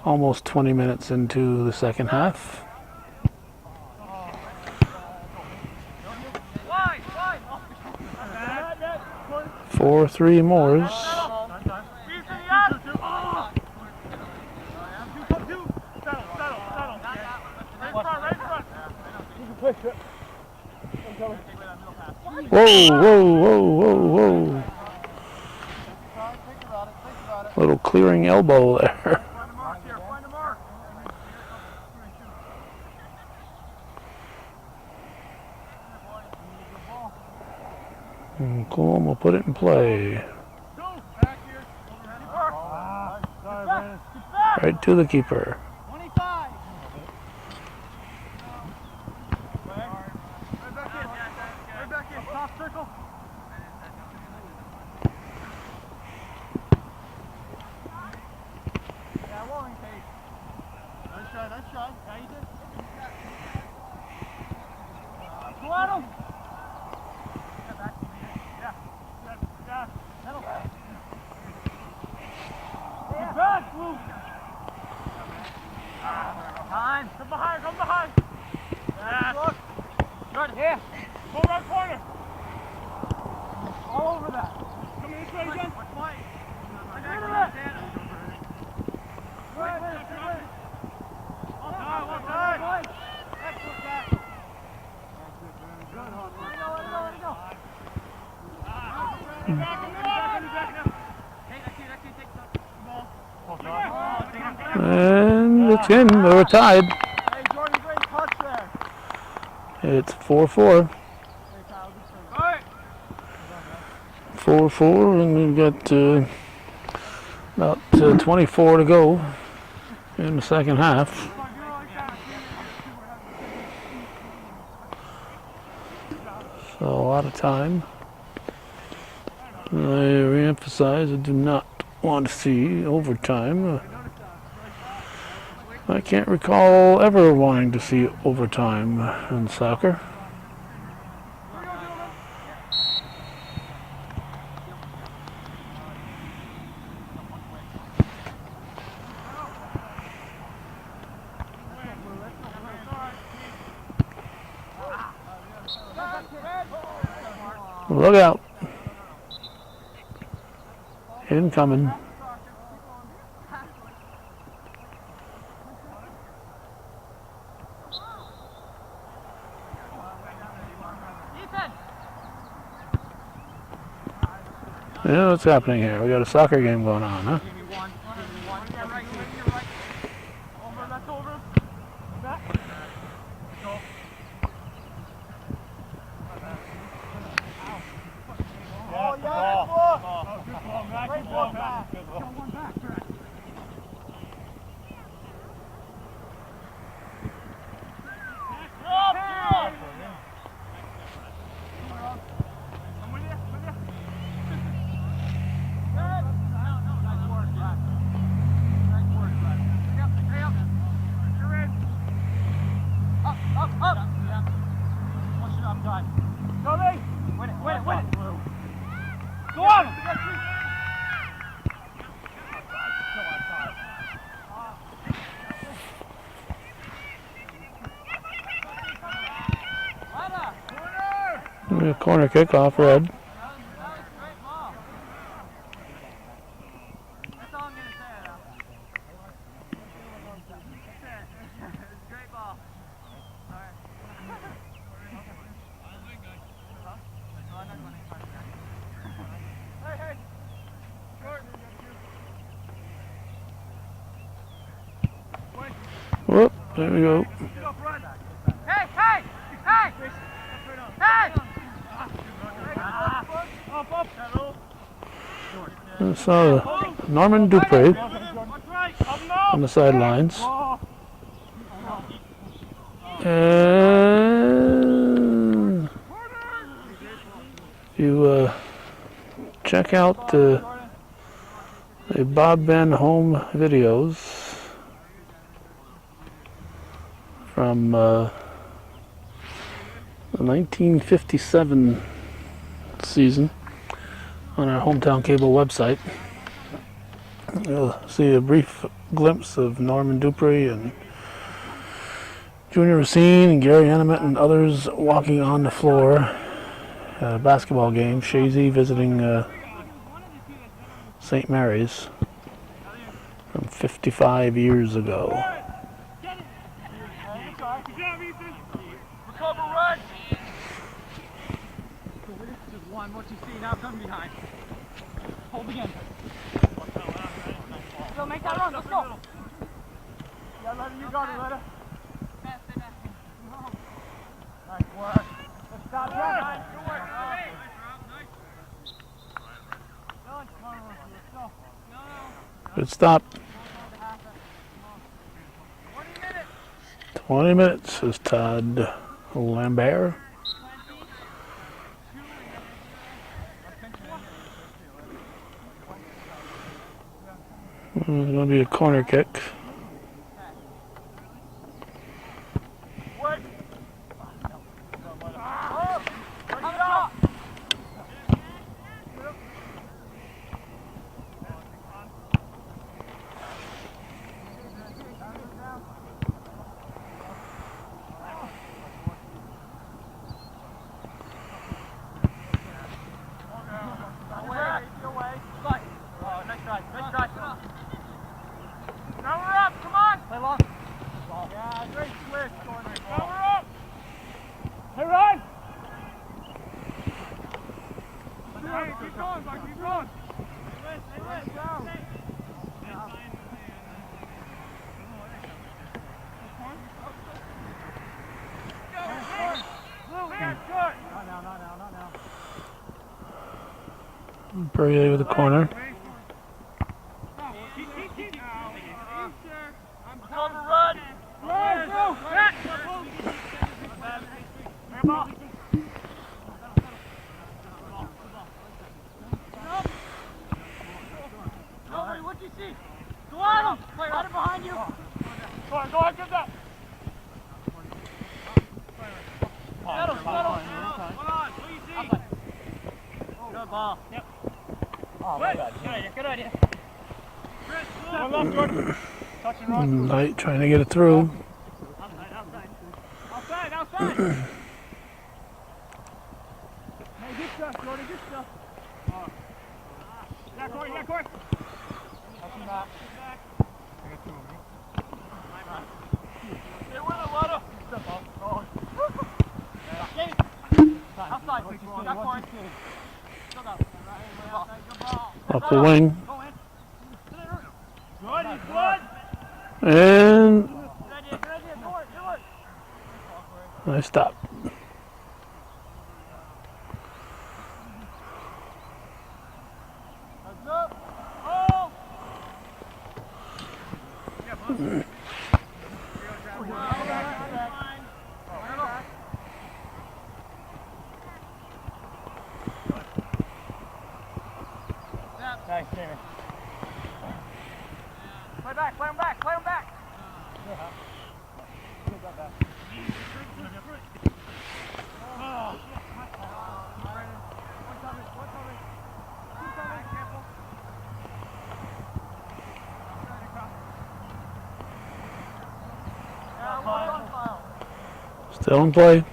almost 20 minutes into the second half. 4-3 Moores. Whoa, whoa, whoa, whoa, whoa. Little clearing elbow there. Cool, we'll put it in play. Right to the keeper. 25. Right back in. Top circle. Yeah, rolling pace. Nice try, nice try. Yeah, you did. Go at him. Time. Come behind, come behind. Yeah. Look. Good, here. Go right corner. All over that. Come in this way again. Watch Mike. Good. One side. Excellent back. Good, Hunter. Let it go. Back now. Take the ball. And it's in. We're tied. Hey, Jordan, great touch there. It's 4-4. 4-4, and we've got about 24 to go in the second half. So a lot of time. I re-emphasize, I do not want to see overtime. I can't recall ever wanting to see overtime in soccer. Look out. Incoming. Yeah, what's happening here? We got a soccer game going on, huh? Corner kickoff, Red. Whoop, there we go. So Norman Dupre on the sidelines. And you check out the Bob Ben home videos from the 1957 season on our Hometown Cable website. You'll see a brief glimpse of Norman Dupree and Junior Racine and Gary Animet and others walking on the floor at a basketball game. Shazy visiting St. Mary's from 55 years ago. Recover, run! Just one, what you see, now come behind. Hold again. So make that run, let's go! Yeah, Letta, you got it, Letta. Nice work. Let's stop that. Good work. Good stop. 20 minutes, says Todd Lambert. There's going to be a corner kick. Perrier with the corner. What'd you see? Go on him! Right behind you! Go on, get that! Settle. Hold on, what do you see? Good ball. Yep. Oh, my God. Good idea. One left, Jordan. Touch and run. Knight trying to get it through. Outside. Hey, good stuff, Jordan, good stuff. Yeah, Corey. Touch him back. I got two of them. Stay with it, Letta. Good ball. Outside, got Corey. Off the wing. And nice stop. Nice, Jamie. Play him back. Still in play.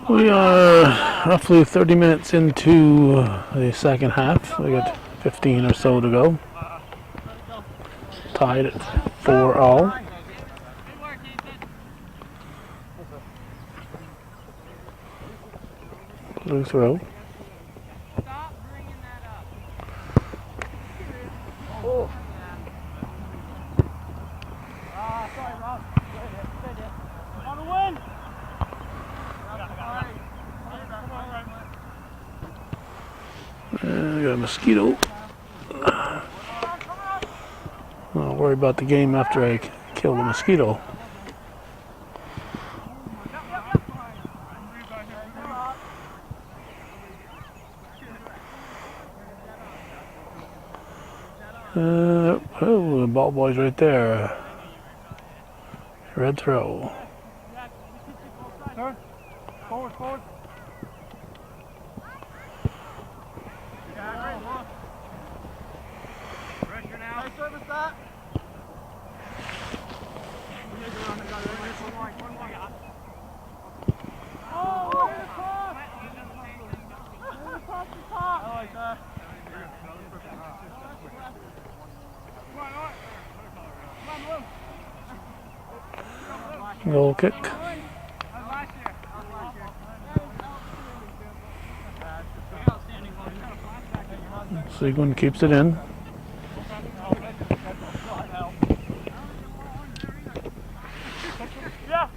We are roughly 30 minutes into the second half. We got 15 or so to go. tied at 4-all. Blue throw. Stop bringing that up. Oh. Sorry, Rob. Good hit. On the win. We got a mosquito. I'll worry about the game after I kill the mosquito. Oh, the ball boy's right there. Red throw. Turn. Forward. Pressure now. Nice service that. Oh, right across. Right across the top. I like that. Goal kick. Seguin keeps it in. Yeah.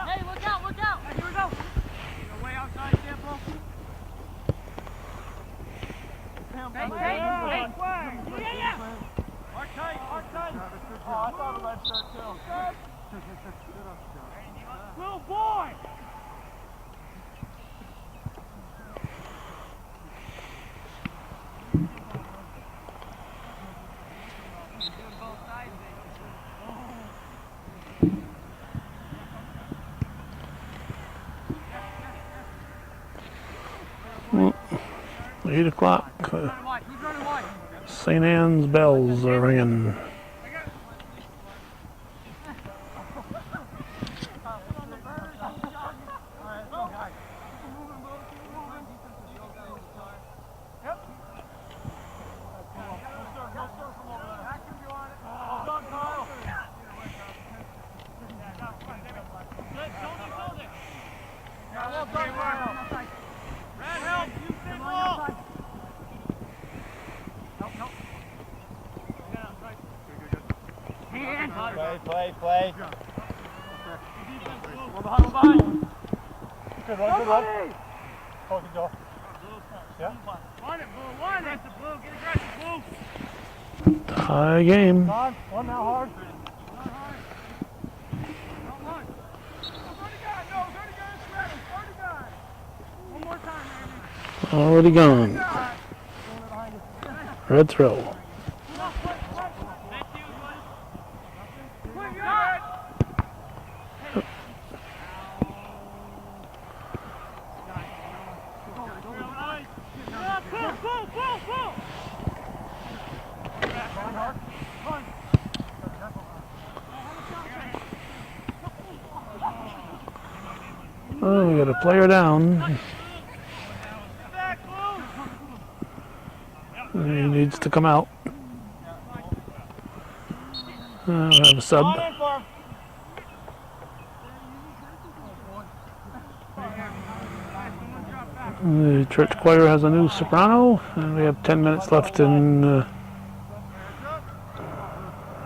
Hey, look out. Hey, here we go. Way outside, Sample. Hey. Yeah. Mark tight. Oh, I thought the red shirt too. Little boy. Well, 8 o'clock. Who's running wide? St. Anne's bells are ringing. Play. We're behind. Good one. Oh, good goal. Yeah. One it, Blue. Get aggressive, Blue. Tie game. One now hard. One more time, Andy. Already gone. Red throw. Oh, we got a player down. He needs to come out. We have a sub. The church choir has a new soprano, and we have 10 minutes left in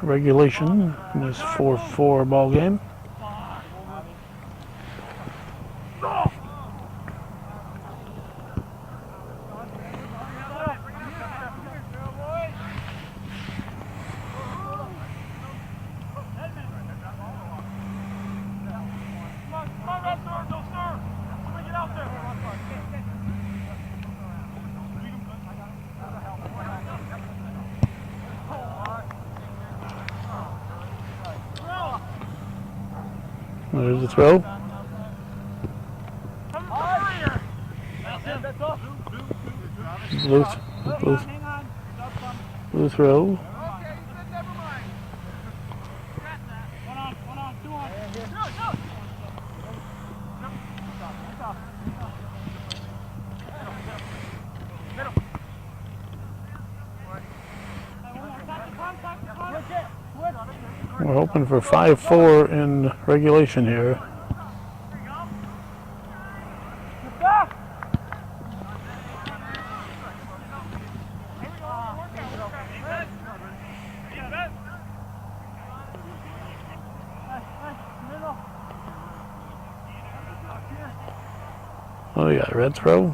regulation in this 4-4 ball game. There's the throw. Blue throw. We're hoping for 5-4 in regulation here. Oh yeah, red throw.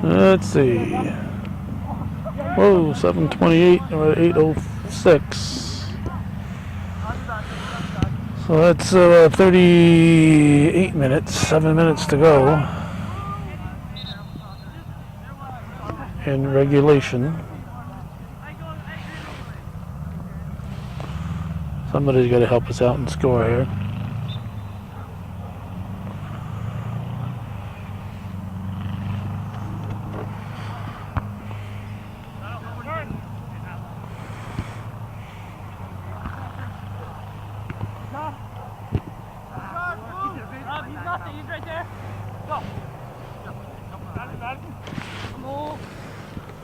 Let's see. Whoa, 7:28 or 8:06. So that's 38 minutes, 7 minutes to go in regulation. Somebody's got to help us out and score here.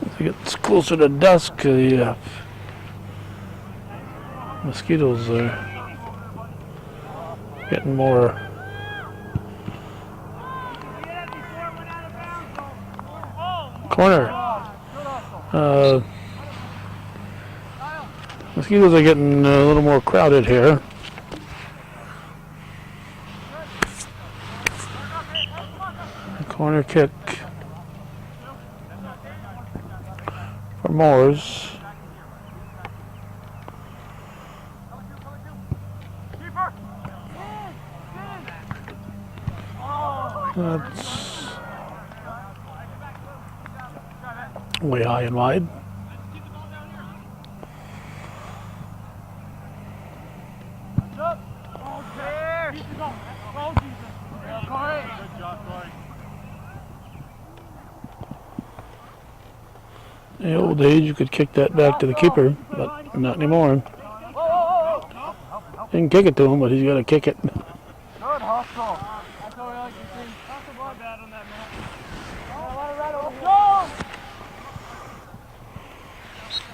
As it gets closer to dusk, the mosquitoes are getting more. Corner. Mosquitoes are getting a little more crowded here. Corner kick for Mooers. That's way high and wide. In the old days, you could kick that back to the keeper, but not anymore. You can kick it to him, but he's got to kick it. Good hustle. That's what we like to see. Hustle blood bad on that man. Go!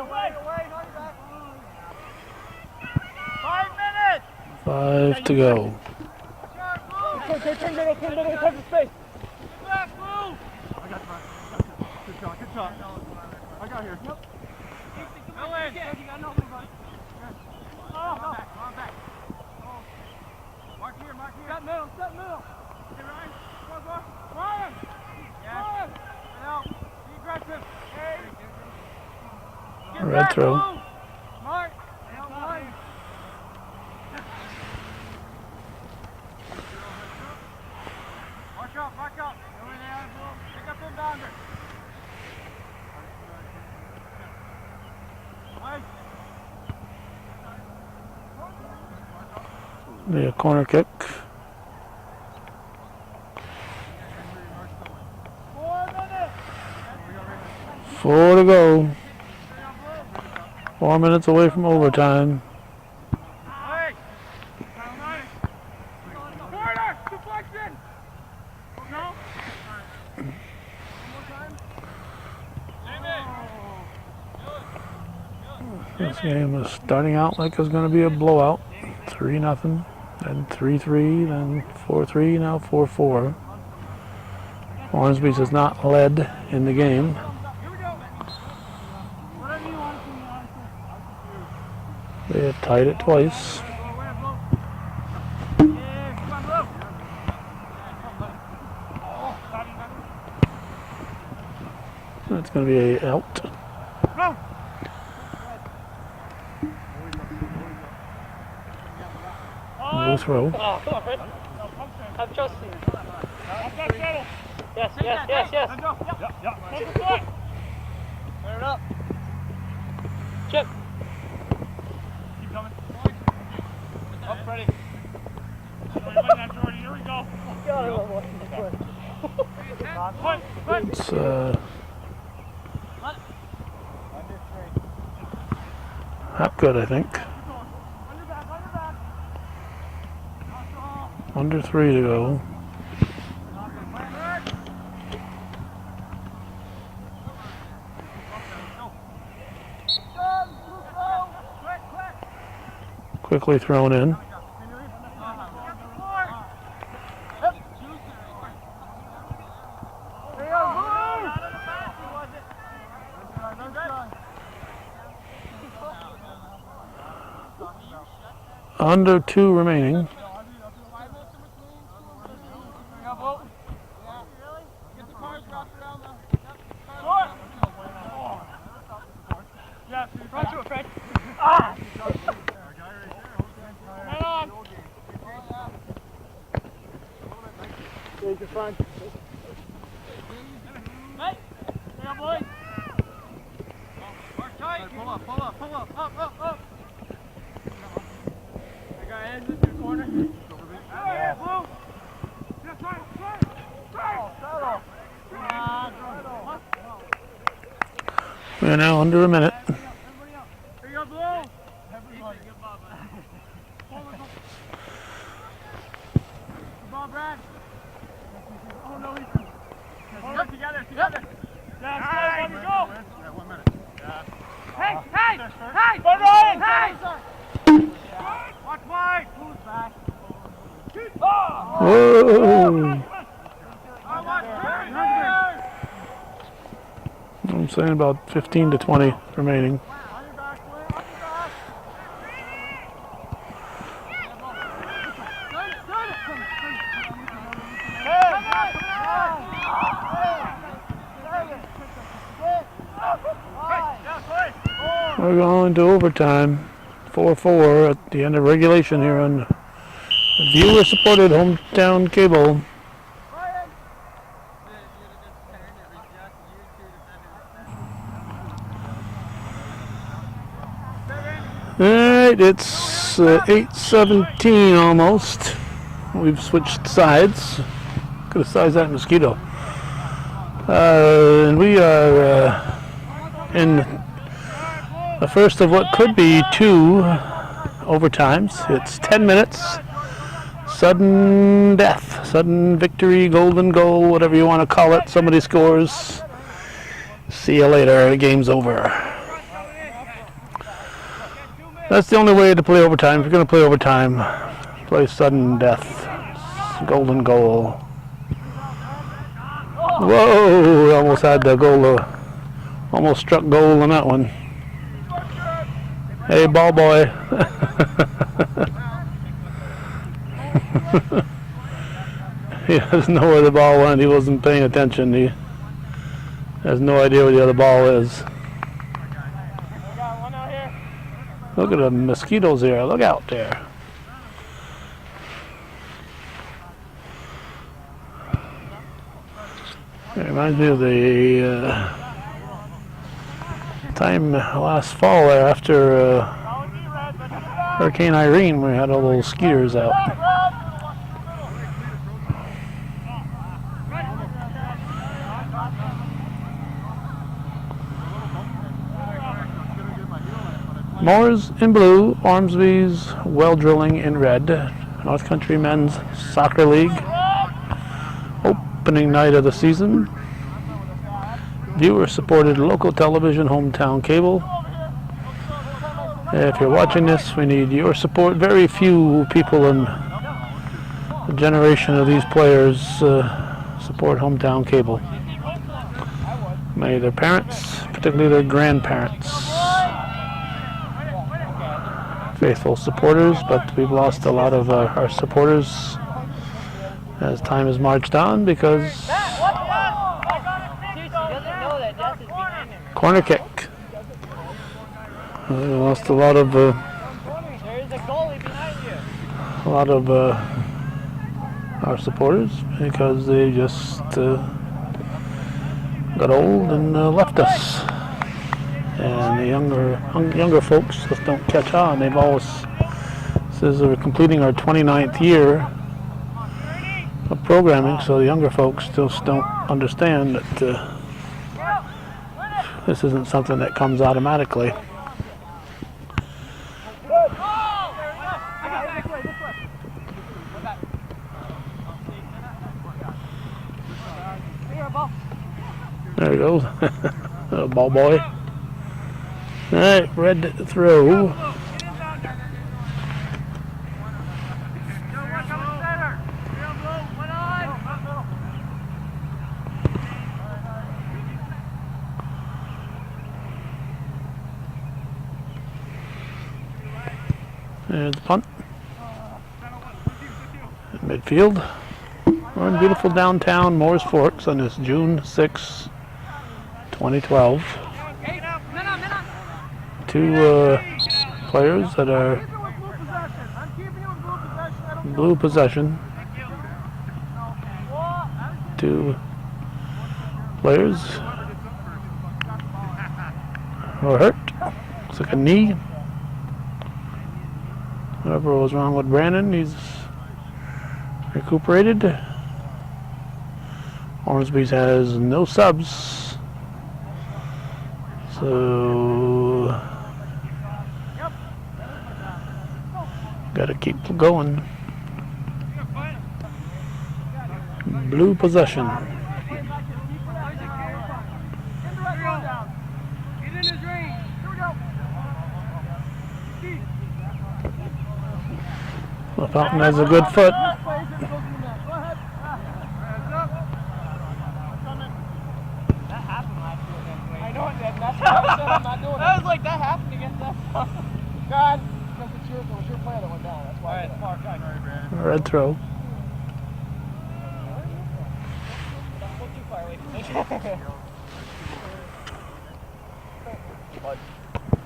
Wait. 5 minutes! 5 to go. Turn middle, touch the space. Back, move! I got the good shot. I got here. Yep. Go in. You got nothing, bud. Come on back. Mark here. Step middle. Hey, Ryan. Go. Ryan! Yeah. Ryan! Help. Be aggressive. Hey. Get Red back, throw. move. Mark. Help, Ryan. Mark up. Go in there, pick up them boundary. The corner kick. 4 minutes. 4 to go. 4 minutes away from overtime. Corner, deflection. No. This game is starting out like it's going to be a blowout. 3-0, then 3-3, then 4-3, now 4-4. Ormsby has not led in the game. Here we go. Whatever you want to see, They have tied it twice. That's going to be a out. No throw. Oh, come on, Fred. Have trust in you. Yes, yes, yes, yes. Turn it up. Chip. Keep coming. Up, Freddie. Here we go. It's not good, I think. Under 3 to go. Quickly thrown in. Under 2 remaining. We're now under a minute. Whoa! I'm saying about 15 to 20 remaining. We're going to overtime. 4-4 at the end of regulation here on viewer-supported hometown cable. Alright, it's 8:17 almost. We've switched sides. Could have sized that mosquito. And we are in the first of what could be 2 overtimes. It's 10 minutes. Sudden death, sudden victory, golden goal, whatever you want to call it. Somebody scores. See you later. The game's over. That's the only way to play overtime. If you're going to play overtime, play sudden death, golden goal. Whoa! Almost had the goal. Almost struck goal on that one. Hey, ball boy. He doesn't know where the ball went. He wasn't paying attention. He has no idea where the other ball is. Look at the mosquitoes here. Look out there. It reminds me of the time last fall there after Hurricane Irene, we had all those skeeters out. Mooers in blue, Ormsby's well drilling in red. North Country Men's Soccer League. Opening night of the season. Viewer-supported local television, hometown cable. If you're watching this, we need your support. Very few people in the generation of these players support hometown cable. Many of their parents, particularly their grandparents. faithful supporters, but we've lost a lot of our supporters as time has marched on because corner kick. We lost a lot of our supporters because they just got old and left us. And the younger folks just don't catch on. They've always says we're completing our 29th year of programming, so the younger folks just don't understand that this isn't something that comes automatically. There he goes. Ball boy. All right, red throw. There's the punt. Midfield. We're in beautiful downtown Mooers Forks on this June 6, 2012. Two players that are blue possession. Two players who are hurt. Looks like a knee. Whatever was wrong with Brandon, he's recuperated. Ormsby has no subs, so gotta keep going. Blue possession. The Fountain has a good foot. I was like, that happened against that. God, because it was your player that went down. That's why. Red throw. Don't go too far away from me.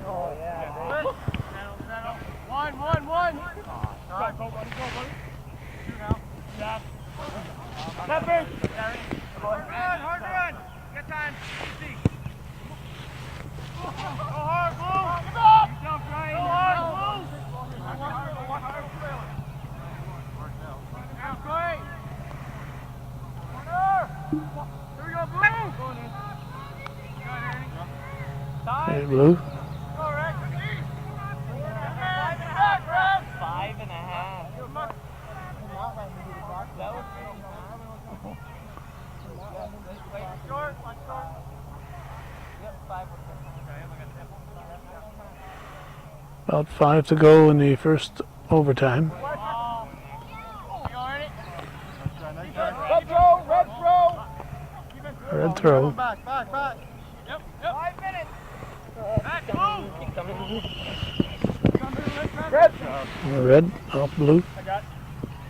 Oh, yeah. One. Go, buddy. Shoot out. Yeah. Pepper. Hard run. Get time. Easy. Go hard, Blue! Give up! You jump right. Go hard, Blue! That's great! Corner! Here we go, Blue! Hey, Blue. Go, Rex! 5.5. That was short, one short. Yep, 5. About 5 to go in the first overtime. Red throw. Back. Yep. 5 minutes. Back, Blue. Red off blue.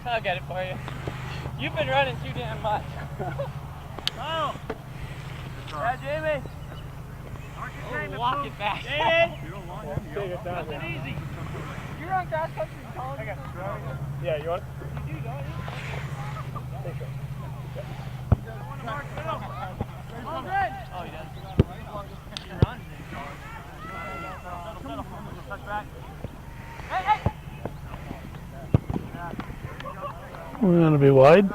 I'll get it for you. You've been running too damn much. Oh. Yeah, Jamie. Walk it back. Jamie. Nothing easy. You're on cross country in college. Yeah, you want it? You do, don't you? All good. Oh, he does. He runs. Touch back. Hey! We're going to be wide.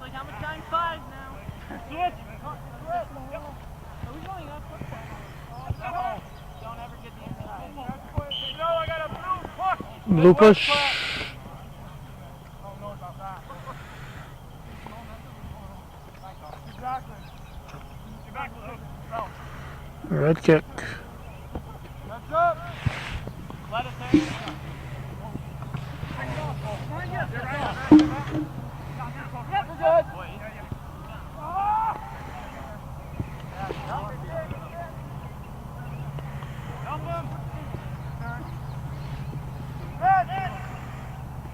Like how much time? 5 now. Switch. Are we going up? Don't ever get the inside. No, I got a blue push. Blue push. Don't know about that. Red kick. Let's up. Let us there. Yep, we're good. Help him.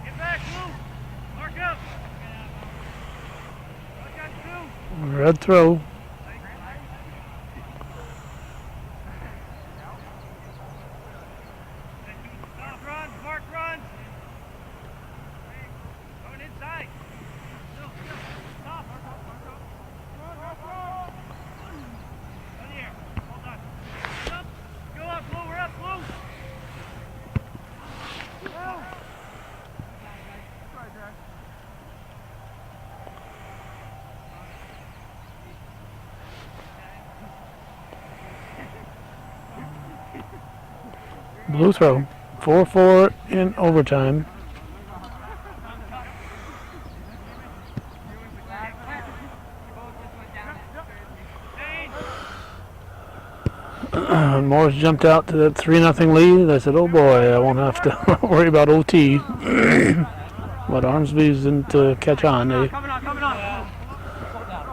Get back, Blue. Mark up. Red throw. Stop runs, Mark runs. Going inside. Still. Stop. Mark up. Run. Right here. Hold on. Up. Go up, Blue. We're up, Blue. Blue throw. 4-4 in overtime. Mooers jumped out to that 3-0 lead. I said, oh boy, I won't have to worry about OT. But Ormsby's didn't catch on.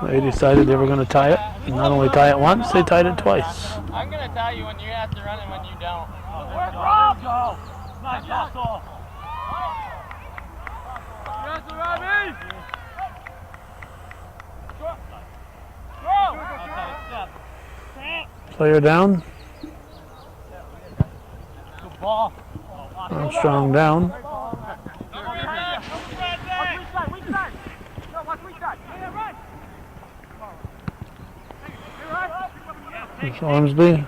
They decided they were going to tie it. And not only tie it once, they tied it twice. I'm going to tell you when you have to run and when you don't. Where's Rob? Go! Nice hustle! Yes, Robbie! Go! Player down. Good ball. Armstrong down. Watch weak side. No, watch weak side. Yeah, right. It's Ormsby.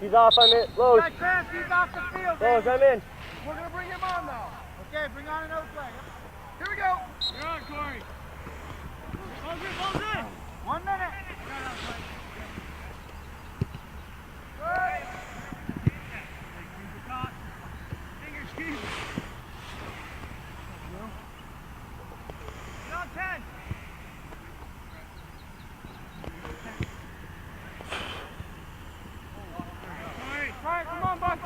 He's off, I'm in. Lowe's. He's off the field. Lowe's, I'm in. We're going to bring him on now. Okay, bring on another play. Here we go. You're on, Corey. Balls in. 1 minute. Right. Fingers keep. Get on 10. Right, come on, Buck.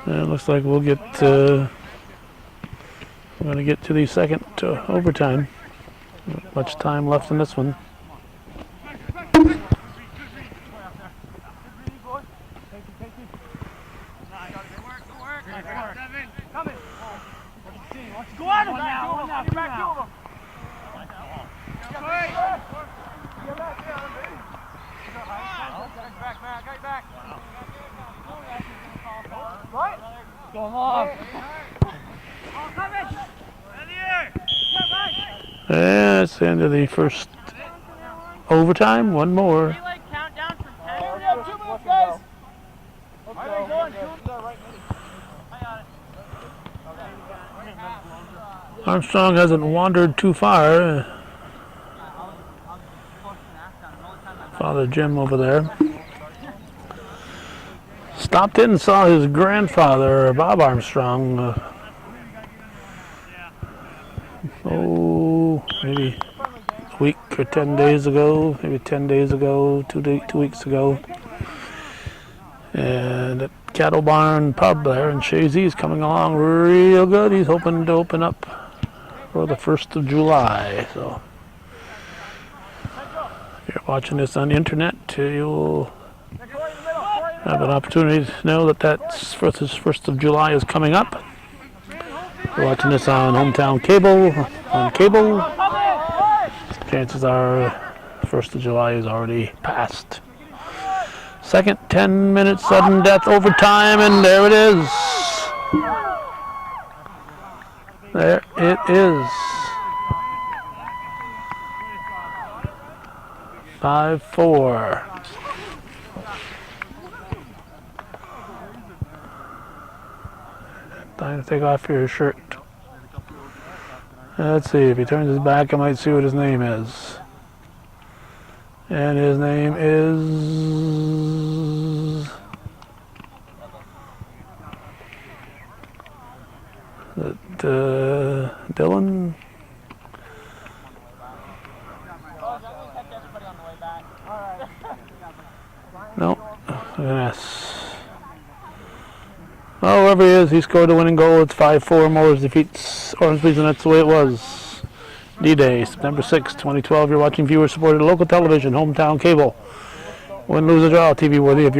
It looks like we'll get. We're going to get to the second overtime. Not much time left in this one. Go on him now. Get back to him. Back, man. Get back. Right? Go long. Yeah, it's the end of the first overtime. One more. Countdown from 10. We have 2 minutes, guys. Armstrong hasn't wandered too far. Father Jim over there stopped in and saw his grandfather, Bob Armstrong, maybe a week or 10 days ago, maybe 10 days ago, 2 weeks ago. And at Cattle Barn Pub there in Shazy is coming along real good. He's hoping to open up for the 1st of July. So if you're watching this on the internet, you'll have an opportunity to know that that's 1st of July is coming up. If you're watching this on hometown cable, chances are 1st of July is already passed. Second 10-minute sudden death overtime, and there it is. There it is. 5-4. Time to take off your shirt. Let's see, if he turns his back, I might see what his name is. And his name is Dylan. No. Yes. Oh, whoever he is, he scored the winning goal. It's 5-4. Mooers defeats Ormsby, and that's the way it was. D-Day, September 6, 2012. You're watching viewer-supported local television, hometown cable. Win, lose, or draw, TV worthy of your